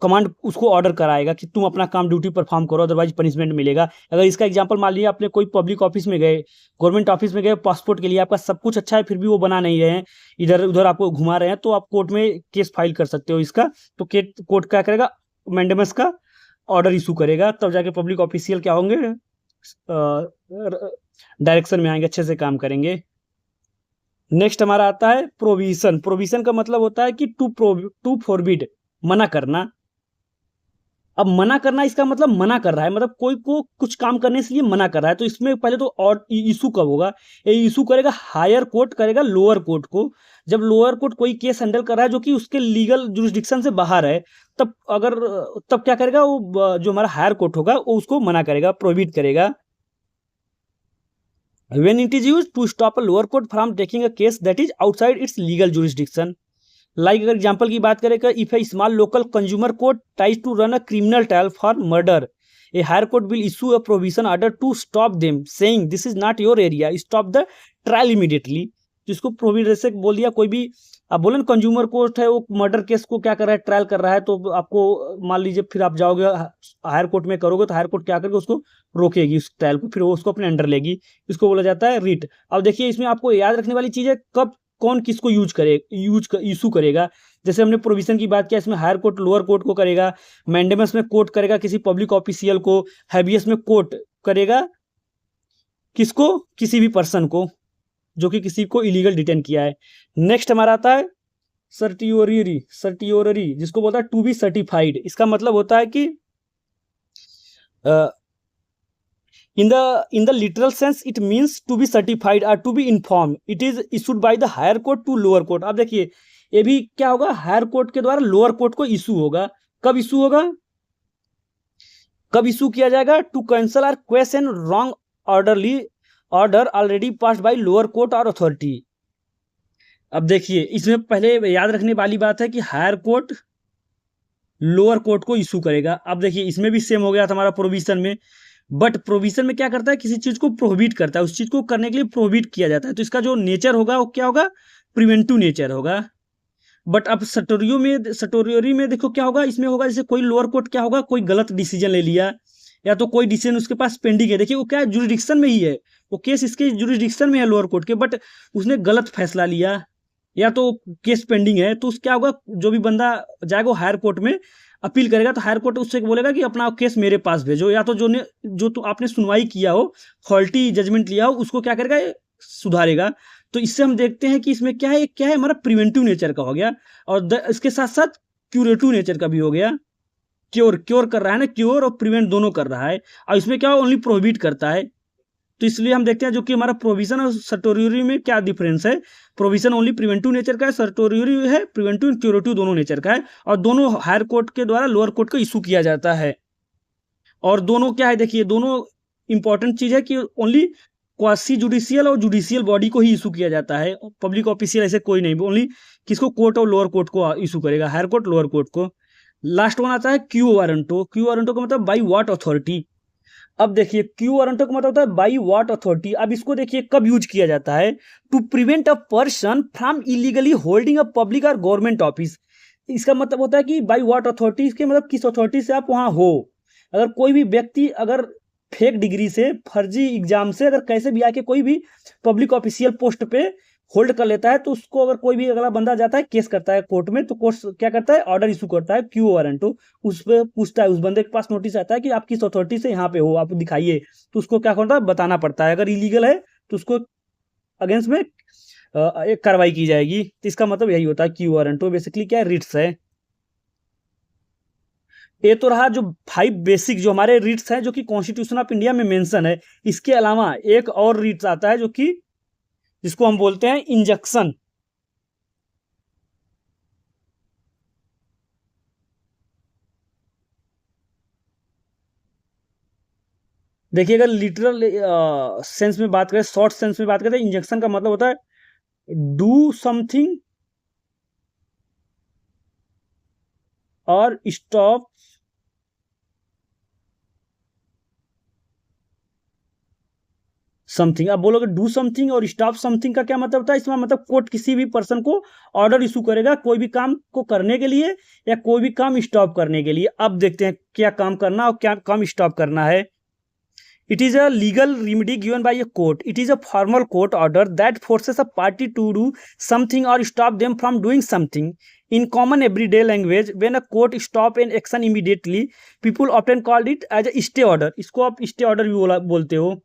कमांड उसको ऑर्डर कराएगा कि तुम अपना काम ड्यूटी परफॉर्म करो, अदरवाइज पनिशमेंट मिलेगा। अगर इसका एग्जांपल मान लिया, आपने कोई पब्लिक ऑफिस में गए, गवर्नमेंट ऑफिस में गए, पासपोर्ट के लिए आपका सब कुछ अच्छा है, फिर भी वो बना नहीं रहे हैं, इधर उधर आपको घुमा रहे हैं, तो आप कोर्ट में केस फाइल कर सकते हो इसका। तो कोर्ट क्या करेगा, मैंडेमस का ऑर्डर इशू करेगा, तब जाके पब्लिक ऑफिशियल क्या होंगे, डायरेक्शन में आएंगे, अच्छे से काम करेंगे। नेक्स्ट हमारा आता है प्रोविजन। प्रोविजन का मतलब होता है कि टू फॉरबिड, मना करना। अब मना करना, इसका मतलब मना कर रहा है, मतलब कोई को कुछ काम करने से लिए मना कर रहा है। तो इसमें पहले तो और इशू कब होगा, ये इशू करेगा हायर कोर्ट, करेगा लोअर कोर्ट को। जब लोअर कोर्ट कोई केस हैंडल कर रहा है जो कि उसके लीगल जुरिस्डिक्शन से बाहर है, तब अगर तब क्या करेगा वो, जो हमारा हायर कोर्ट होगा वो उसको मना करेगा, प्रोहिबिट करेगा। When it is used to stop a lower court from taking a case that is outside its legal jurisdiction. Like अगर एग्जाम्पल की बात करें, if a small local consumer court tries to run a criminal trial for murder, a higher court will issue a provision order to stop them, saying this is not your area, stop the trial immediately. जिसको provision से बोल दिया, कोई भी आप बोले ना consumer court है, वो मर्डर केस को क्या कर रहा है, ट्रायल कर रहा है, तो आपको मान लीजिए फिर आप जाओगे हायर कोर्ट में करोगे, तो हायर कोर्ट क्या करके उसको रोकेगी उस ट्रायल को, फिर वो उसको अपने अंडर लेगी। इसको बोला जाता है रिट। अब देखिए इसमें आपको याद रखने वाली चीज़ है, कब कौन किसको इशू करेगा। जैसे हमने प्रोविजन की बात किया, इसमें हायर कोर्ट लोअर कोर्ट को करेगा, मैंडेमस में कोर्ट करेगा किसी पब्लिक ऑफिशियल को, हैबियस में कोर्ट करेगा किसको, किसी भी पर्सन को जो कि किसी को इलीगल डिटेन किया है। नेक्स्ट हमारा आता है सर्टियोररी, जिसको बोलता है टू बी सर्टिफाइड। इसका मतलब होता है कि in the literal sense it means to be certified or to be informed. It is issued by the higher court to lower court. अब देखिए ये भी क्या होगा, हायर कोर्ट के द्वारा लोअर कोर्ट को इशू होगा। कब इशू होगा, कब इशू किया जाएगा, टू कैंसल और question wrong order already passed by lower court और अथॉरिटी। अब देखिए इसमें पहले याद रखने वाली बात है कि हायर कोर्ट लोअर कोर्ट को इशू करेगा। अब देखिए इसमें भी सेम हो गया था हमारा प्रोविजन में, बट प्रोविजन में क्या करता है, किसी चीज को प्रोहिबिट करता है, उस चीज को करने के लिए प्रोहिबिट किया जाता है, तो इसका जो नेचर होगा वो क्या होगा, प्रिवेंटिव नेचर होगा। बट अब सटोरियोरी में देखो क्या होगा, इसमें होगा जैसे कोई लोअर कोर्ट क्या होगा, कोई गलत डिसीजन ले लिया, या तो कोई डिसीजन उसके पास पेंडिंग है, देखिए वो क्या है, जुरिडिक्शन में ही है, वो केस इसके जुरिडिक्शन में है लोअर कोर्ट के, बट उसने गलत फैसला लिया, या तो केस पेंडिंग है, तो क्या होगा, जो भी बंदा जाएगा हायर कोर्ट में अपील करेगा, तो हायर कोर्ट उससे बोलेगा कि अपना केस मेरे पास भेजो, या तो जो तो आपने सुनवाई किया हो, फॉल्टी जजमेंट लिया हो, उसको क्या करेगा, सुधारेगा। तो इससे हम देखते हैं कि इसमें क्या है हमारा प्रिवेंटिव नेचर का हो गया, और इसके साथ साथ क्यूरेटिव नेचर का भी हो गया। क्योर कर रहा है ना, क्योर और प्रिवेंट दोनों कर रहा है, और इसमें क्या ओनली प्रोहिबिट करता है। तो इसलिए हम देखते हैं जो कि हमारा प्रोविजन और सर्टोरियोरी में क्या डिफरेंस है, प्रोविजन ओनली प्रिवेंटिव नेचर का है, सर्टोरियोरी है प्रिवेंटिव एंड क्यूरेटिव दोनों नेचर का है, और दोनों हायर कोर्ट के द्वारा लोअर कोर्ट को इशू किया जाता है। और दोनों क्या है, देखिए दोनों इंपॉर्टेंट चीज है कि ओनली क्वासी जुडिशियल और जुडिशियल बॉडी को ही इशू किया जाता है, पब्लिक ऑफिशियल ऐसे कोई नहीं, ओनली किसको, कोर्ट और लोअर कोर्ट को इशू करेगा, हायर कोर्ट लोअर कोर्ट को। लास्ट वन आता है क्यू वारंटो। क्यू वारंटो का मतलब बाई व्हाट अथॉरिटी। अब देखिए क्यू वारंटो का मतलब होता है बाई व्हाट अथॉरिटी। अब इसको देखिए कब यूज किया जाता है, to prevent a person from illegally holding a public और गवर्नमेंट ऑफिस। इसका मतलब होता है कि बाई व्हाट अथॉरिटी, इसके मतलब किस अथॉरिटी से आप वहां हो। अगर कोई भी व्यक्ति अगर फेक डिग्री से, फर्जी एग्जाम से अगर कैसे भी आके कोई भी पब्लिक ऑफिशियल पोस्ट पे होल्ड कर लेता है, तो उसको अगर कोई भी अगला बंदा जाता है केस करता है कोर्ट में, तो कोर्ट क्या करता है, ऑर्डर इशू करता है क्यू वारंटो। उस पर पूछता है, उस बंदे के पास नोटिस आता है कि आप किस अथॉरिटी से यहाँ पे हो, आप दिखाइए, तो उसको क्या करता है, बताना पड़ता है। अगर इलीगल है तो उसको अगेंस्ट में एक कार्रवाई की जाएगी। तो इसका मतलब यही होता है क्यू वारंटो, बेसिकली क्या है, रिट्स है। ये तो रहा जो 5 बेसिक जो हमारे रिट्स हैं जो कि कॉन्स्टिट्यूशन ऑफ इंडिया में मेंशन है। इसके अलावा एक और रिट्स आता है जो कि जिसको हम बोलते हैं इंजंक्शन। देखिए अगर लिटरल सेंस में बात करें, शॉर्ट सेंस में बात करें, इंजंक्शन का मतलब होता है डू समथिंग और स्टॉप समथिंग। अब बोलोगे डू समथिंग और स्टॉप समथिंग का क्या मतलब होता है, इसमें मतलब कोर्ट किसी भी पर्सन को ऑर्डर इशू करेगा कोई भी काम को करने के लिए या कोई भी काम स्टॉप करने के लिए। अब देखते हैं क्या काम करना और क्या काम स्टॉप करना है। It is a legal remedy given by a court. It is a formal court order that forces a party to do something or stop them from doing something. In common everyday language, when a court stop an action immediately, people often called it as a stay order. इसको आप stay order भी बोलते हो।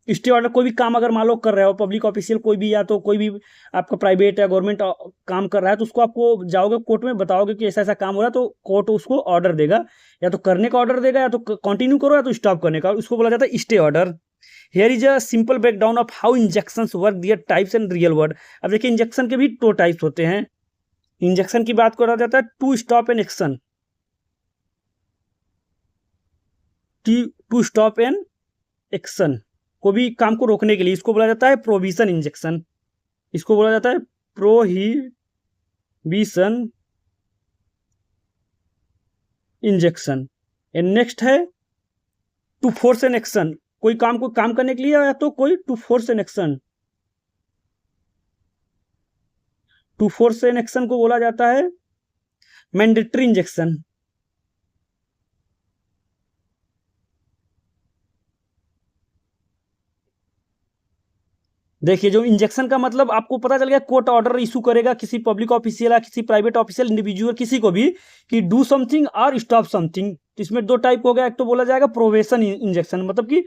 Stay order, कोई भी काम अगर मान लो कर रहे हो, पब्लिक ऑफिशियल कोई भी, या तो कोई भी आपका प्राइवेट या गवर्नमेंट काम कर रहा है, तो उसको आपको जाओगे कोर्ट में बताओगे कि ऐसा ऐसा काम हो रहा है, तो कोर्ट उसको ऑर्डर देगा, या तो करने का ऑर्डर देगा, या तो कंटिन्यू करो, या तो स्टॉप करने का, उसको बोला जाता है stay order. Here is a simple breakdown of how injunctions work, their types and real word. अब देखिए इंजेक्शन के भी 2 टाइप्स होते हैं। इंजेक्शन की बात करा जाता है to stop an action, to stop an action, को भी काम को रोकने के लिए, इसको बोला जाता है प्रोविजन इंजेक्शन, इसको बोला जाता है प्रोहिबिशन इंजेक्शन। एंड नेक्स्ट है टू फोर्स एन एक्शन, कोई काम को काम करने के लिए, या तो कोई to force an action, to force an action को बोला जाता है मैंडेटरी इंजेक्शन। देखिए जो इंजेक्शन का मतलब आपको पता चल गया, कोर्ट ऑर्डर इशू करेगा किसी पब्लिक ऑफिशियल या किसी प्राइवेट ऑफिशियल इंडिविजुअल किसी को भी कि डू समथिंग और स्टॉप समथिंग। इसमें 2 टाइप हो गया, एक तो बोला जाएगा प्रोवेशन इंजेक्शन, मतलब कि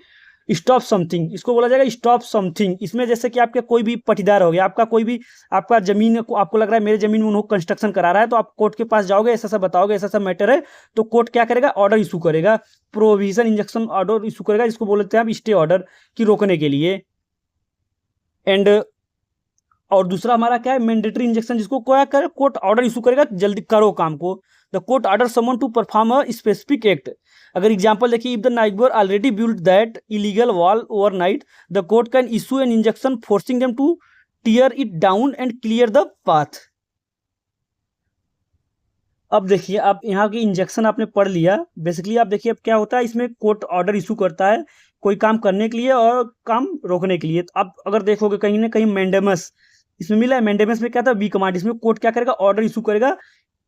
स्टॉप समथिंग, इसको बोला जाएगा स्टॉप समथिंग। इसमें जैसे कि आपके कोई भी पटीदार हो गया, आपका कोई भी, आपका जमीन को आपको लग रहा है मेरे जमीन में उन्होंने कंस्ट्रक्शन करा रहा है, तो आप कोर्ट के पास जाओगे, ऐसा ऐसा बताओगे, ऐसा ऐसा मैटर है, तो कोर्ट क्या करेगा, ऑर्डर इशू करेगा, प्रोविजन इंजेक्शन ऑर्डर इशू करेगा, जिसको बोलते हैं आप स्टे ऑर्डर, की रोकने के लिए। एंड और दूसरा हमारा क्या है, मैंडेटरी इंजेक्शन, जिसको क्या करे, कोर्ट ऑर्डर इशू करेगा जल्दी करो काम को, the court order someone to perform a specific act. अगर एग्जांपल देखिए, if the neighbour already build that illegal wall overnight, the court can issue an injunction forcing them to tear it down and clear the path. अब देखिए, आप यहाँ की injection आपने पढ़ लिया, बेसिकली आप देखिए अब क्या होता है, इसमें कोर्ट ऑर्डर इशू करता है कोई काम करने के लिए और काम रोकने के लिए। तो आप अगर देखोगे कहीं ना कहीं मैंडेमस इसमें मिला है, मैंडेमस में क्या था, बी कमांड, इसमें कोर्ट क्या करेगा, ऑर्डर इशू करेगा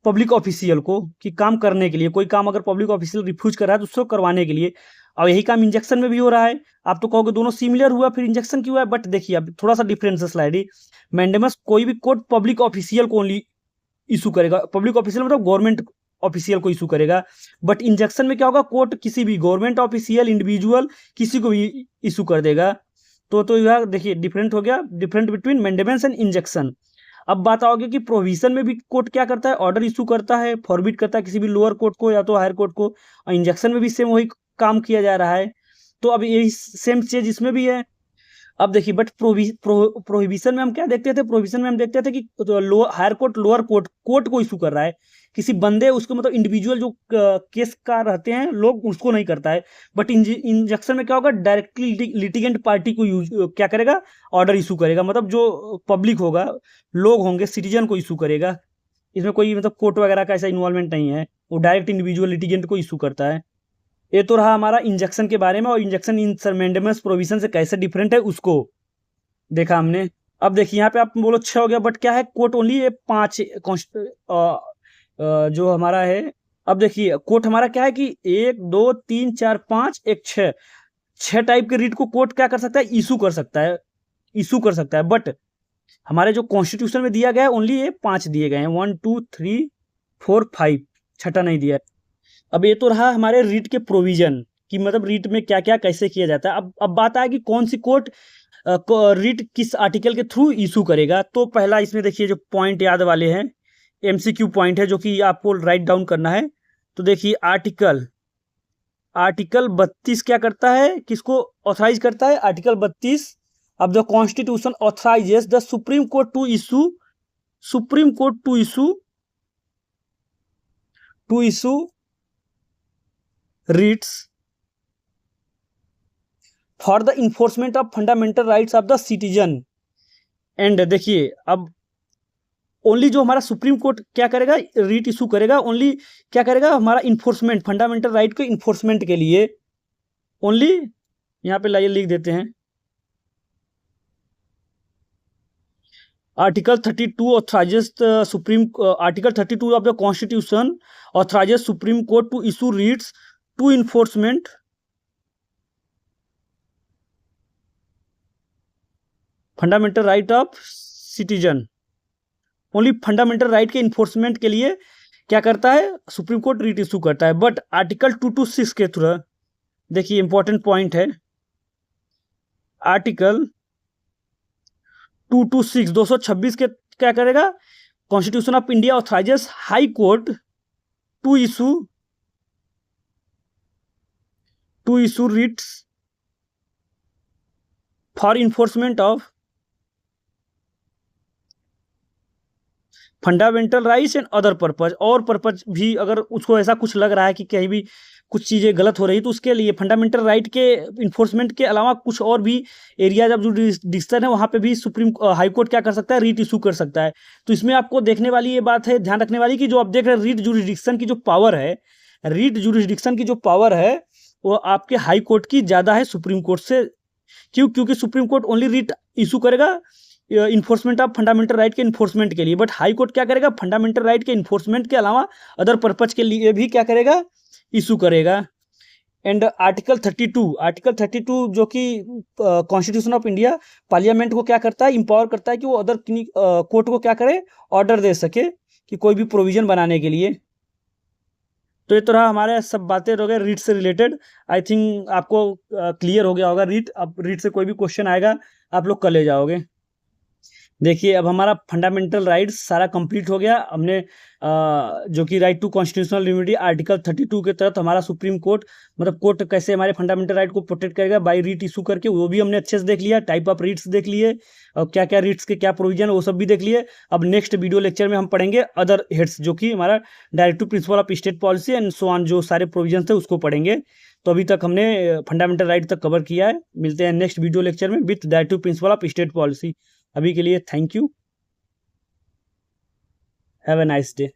पब्लिक ऑफिशियल को कि काम करने के लिए, कोई काम अगर पब्लिक ऑफिशियल रिफ्यूज कर रहा है तो उसको करवाने के लिए। और यही काम इंजेक्शन में भी हो रहा है। आप तो कहोगे दोनों सिमिलर हुआ, फिर इंजेक्शन क्यों है, बट देखिए अब थोड़ा सा डिफरेंस है स्लाइड। मैंडेमस कोई भी कोर्ट पब्लिक ऑफिशियल को ओनली इशू करेगा, पब्लिक ऑफिशियल मतलब गवर्नमेंट ऑफिशियल को इशू करेगा। बट इंजेक्शन में क्या होगा, कोर्ट किसी भी गवर्नमेंट ऑफिशियल इंडिविजुअल किसी को भी इशू कर देगा। तो यह देखिए डिफरेंट हो गया, डिफरेंट बिटवीन मैंडेमेंस एंड इंजेक्शन। अब बात आओगे कि प्रोविजन में भी कोर्ट क्या करता है, ऑर्डर इशू करता है, फॉरबिड करता है किसी भी लोअर कोर्ट को या तो हायर कोर्ट को, और इंजेक्शन में भी सेम वही काम किया जा रहा है। तो अब यही सेम चीज इसमें भी है। अब देखिए बट प्रोहिबिशन में हम क्या देखते थे, प्रोहिबिशन में हम देखते थे कि तो higher court lower court court को इशू कर रहा है, किसी बंदे उसको मतलब इंडिविजुअल जो केस का रहते हैं लोग उसको नहीं करता है। बट इंजेक्शन में क्या होगा, डायरेक्टली लिटिगेंट पार्टी को यूज क्या करेगा, ऑर्डर इशू करेगा, मतलब जो पब्लिक होगा, लोग होंगे, सिटीजन को इशू करेगा। इसमें कोई मतलब कोर्ट वगैरह का ऐसा इन्वॉल्वमेंट नहीं है, वो डायरेक्ट इंडिविजुअल लिटिगेंट को इशू करता है। ये तो रहा हमारा इंजेक्शन के बारे में, और इंजेक्शन इन मैंडेमस प्रोविजन से कैसे डिफरेंट है उसको देखा हमने। अब देखिए यहाँ पे आप बोलो 6 हो गया, बट क्या है, कोर्ट ओनली ये 5 जो हमारा है। अब देखिए कोर्ट हमारा क्या है कि 1 2 3 4 5 1 6 टाइप के रीट को कोर्ट क्या कर सकता है, इशू कर सकता है, इशू कर सकता है। बट हमारे जो कॉन्स्टिट्यूशन में दिया गया है ओनली ये 5 दिए गए हैं, 1 2 3 4 5, छठा नहीं दिया है। अब ये तो रहा हमारे रीट के प्रोविजन कि मतलब रीट में क्या क्या कैसे किया जाता है। अब बात आए कि कौन सी कोर्ट रीट किस आर्टिकल के थ्रू इशू करेगा। तो पहला इसमें देखिए जो पॉइंट याद वाले हैं, एमसीक्यू पॉइंट है जो कि आपको राइट डाउन करना है। तो देखिए आर्टिकल 32 क्या करता है, किसको ऑथराइज करता है, आर्टिकल 32, अब the constitution authorises the supreme court to issue writs for the enforcement of fundamental rights of the citizen. And देखिए अब ओनली जो हमारा सुप्रीम कोर्ट क्या करेगा, रीट इशू करेगा, ओनली क्या करेगा, हमारा इन्फोर्समेंट, फंडामेंटल राइट के इन्फोर्समेंट के लिए ओनली। यहाँ पे लाइए लिख देते हैं, article 32 authorises the supreme, article 32 of the constitution authorises supreme court to issue writs to enforcement fundamental right of citizen. Only fundamental right के इन्फोर्समेंट के लिए क्या करता है, सुप्रीम कोर्ट रीट इशू करता है। बट आर्टिकल 226 के थ्रू, देखिए इंपॉर्टेंट पॉइंट है, आर्टिकल 226 के क्या करेगा, constitution of India authorises high court to issue writs for enforcement of fundamental rights and other purpose. और पर्पज भी अगर उसको ऐसा कुछ लग रहा है कि कहीं भी कुछ चीज़ें गलत हो रही तो उसके लिए फंडामेंटल राइट के इन्फोर्समेंट के अलावा कुछ और भी एरियाज ऑफ जुडिक्शन है, वहाँ पे भी सुप्रीम हाई कोर्ट क्या कर सकता है, रीट इशू कर सकता है। तो इसमें आपको देखने वाली ये बात है, ध्यान रखने वाली, कि जो आप देख रहे हैं रीट जुरिडिक्शन की जो पावर है, रीट जुरिडिक्शन की जो पावर है वो आपके हाई कोर्ट की ज़्यादा है सुप्रीम कोर्ट से। क्योंकि supreme court only writ issue करेगा इन्फोर्समेंट ऑफ फंडामेंटल राइट के इन्फोर्समेंट के लिए, बट हाई कोर्ट क्या करेगा, फंडामेंटल राइट के इन्फोर्समेंट के अलावा अदर पर्पज के लिए भी क्या करेगा, इशू करेगा। एंड आर्टिकल 32 जो कि कॉन्स्टिट्यूशन ऑफ इंडिया पार्लियामेंट को क्या करता है, इंपावर करता है कि वो अदर कोर्ट को क्या करे, ऑर्डर दे सके कि कोई भी प्रोविजन बनाने के लिए। तो ये तो रहा हमारे सब बातें हो गए रीट से रिलेटेड। आई थिंक आपको क्लियर हो गया होगा रीट। अब रीट से कोई भी क्वेश्चन आएगा आप लोग कर ले जाओगे। देखिए अब हमारा फंडामेंटल राइट्स सारा कंप्लीट हो गया। हमने जो कि right to constitutional immunity article 32 के तहत हमारा सुप्रीम कोर्ट मतलब कोर्ट कैसे हमारे फंडामेंटल राइट को प्रोटेक्ट करेगा बाय रीट इशू करके, वो भी हमने अच्छे से देख लिया। टाइप ऑफ रीट्स देख लिए और क्या क्या रीट्स के क्या प्रोविजन वो सब भी देख लिए। अब नेक्स्ट वीडियो लेक्चर में हम पढ़ेंगे अदर हेड्स, जो कि हमारा directive principle of state policy and so on, जो सारे प्रोविजन थे उसको पढ़ेंगे। तो अभी तक हमने फंडामेंटल राइट तक कवर किया है। मिलते हैं नेक्स्ट वीडियो लेक्चर में with directive principle of state policy. अभी के लिए thank you, have a nice day.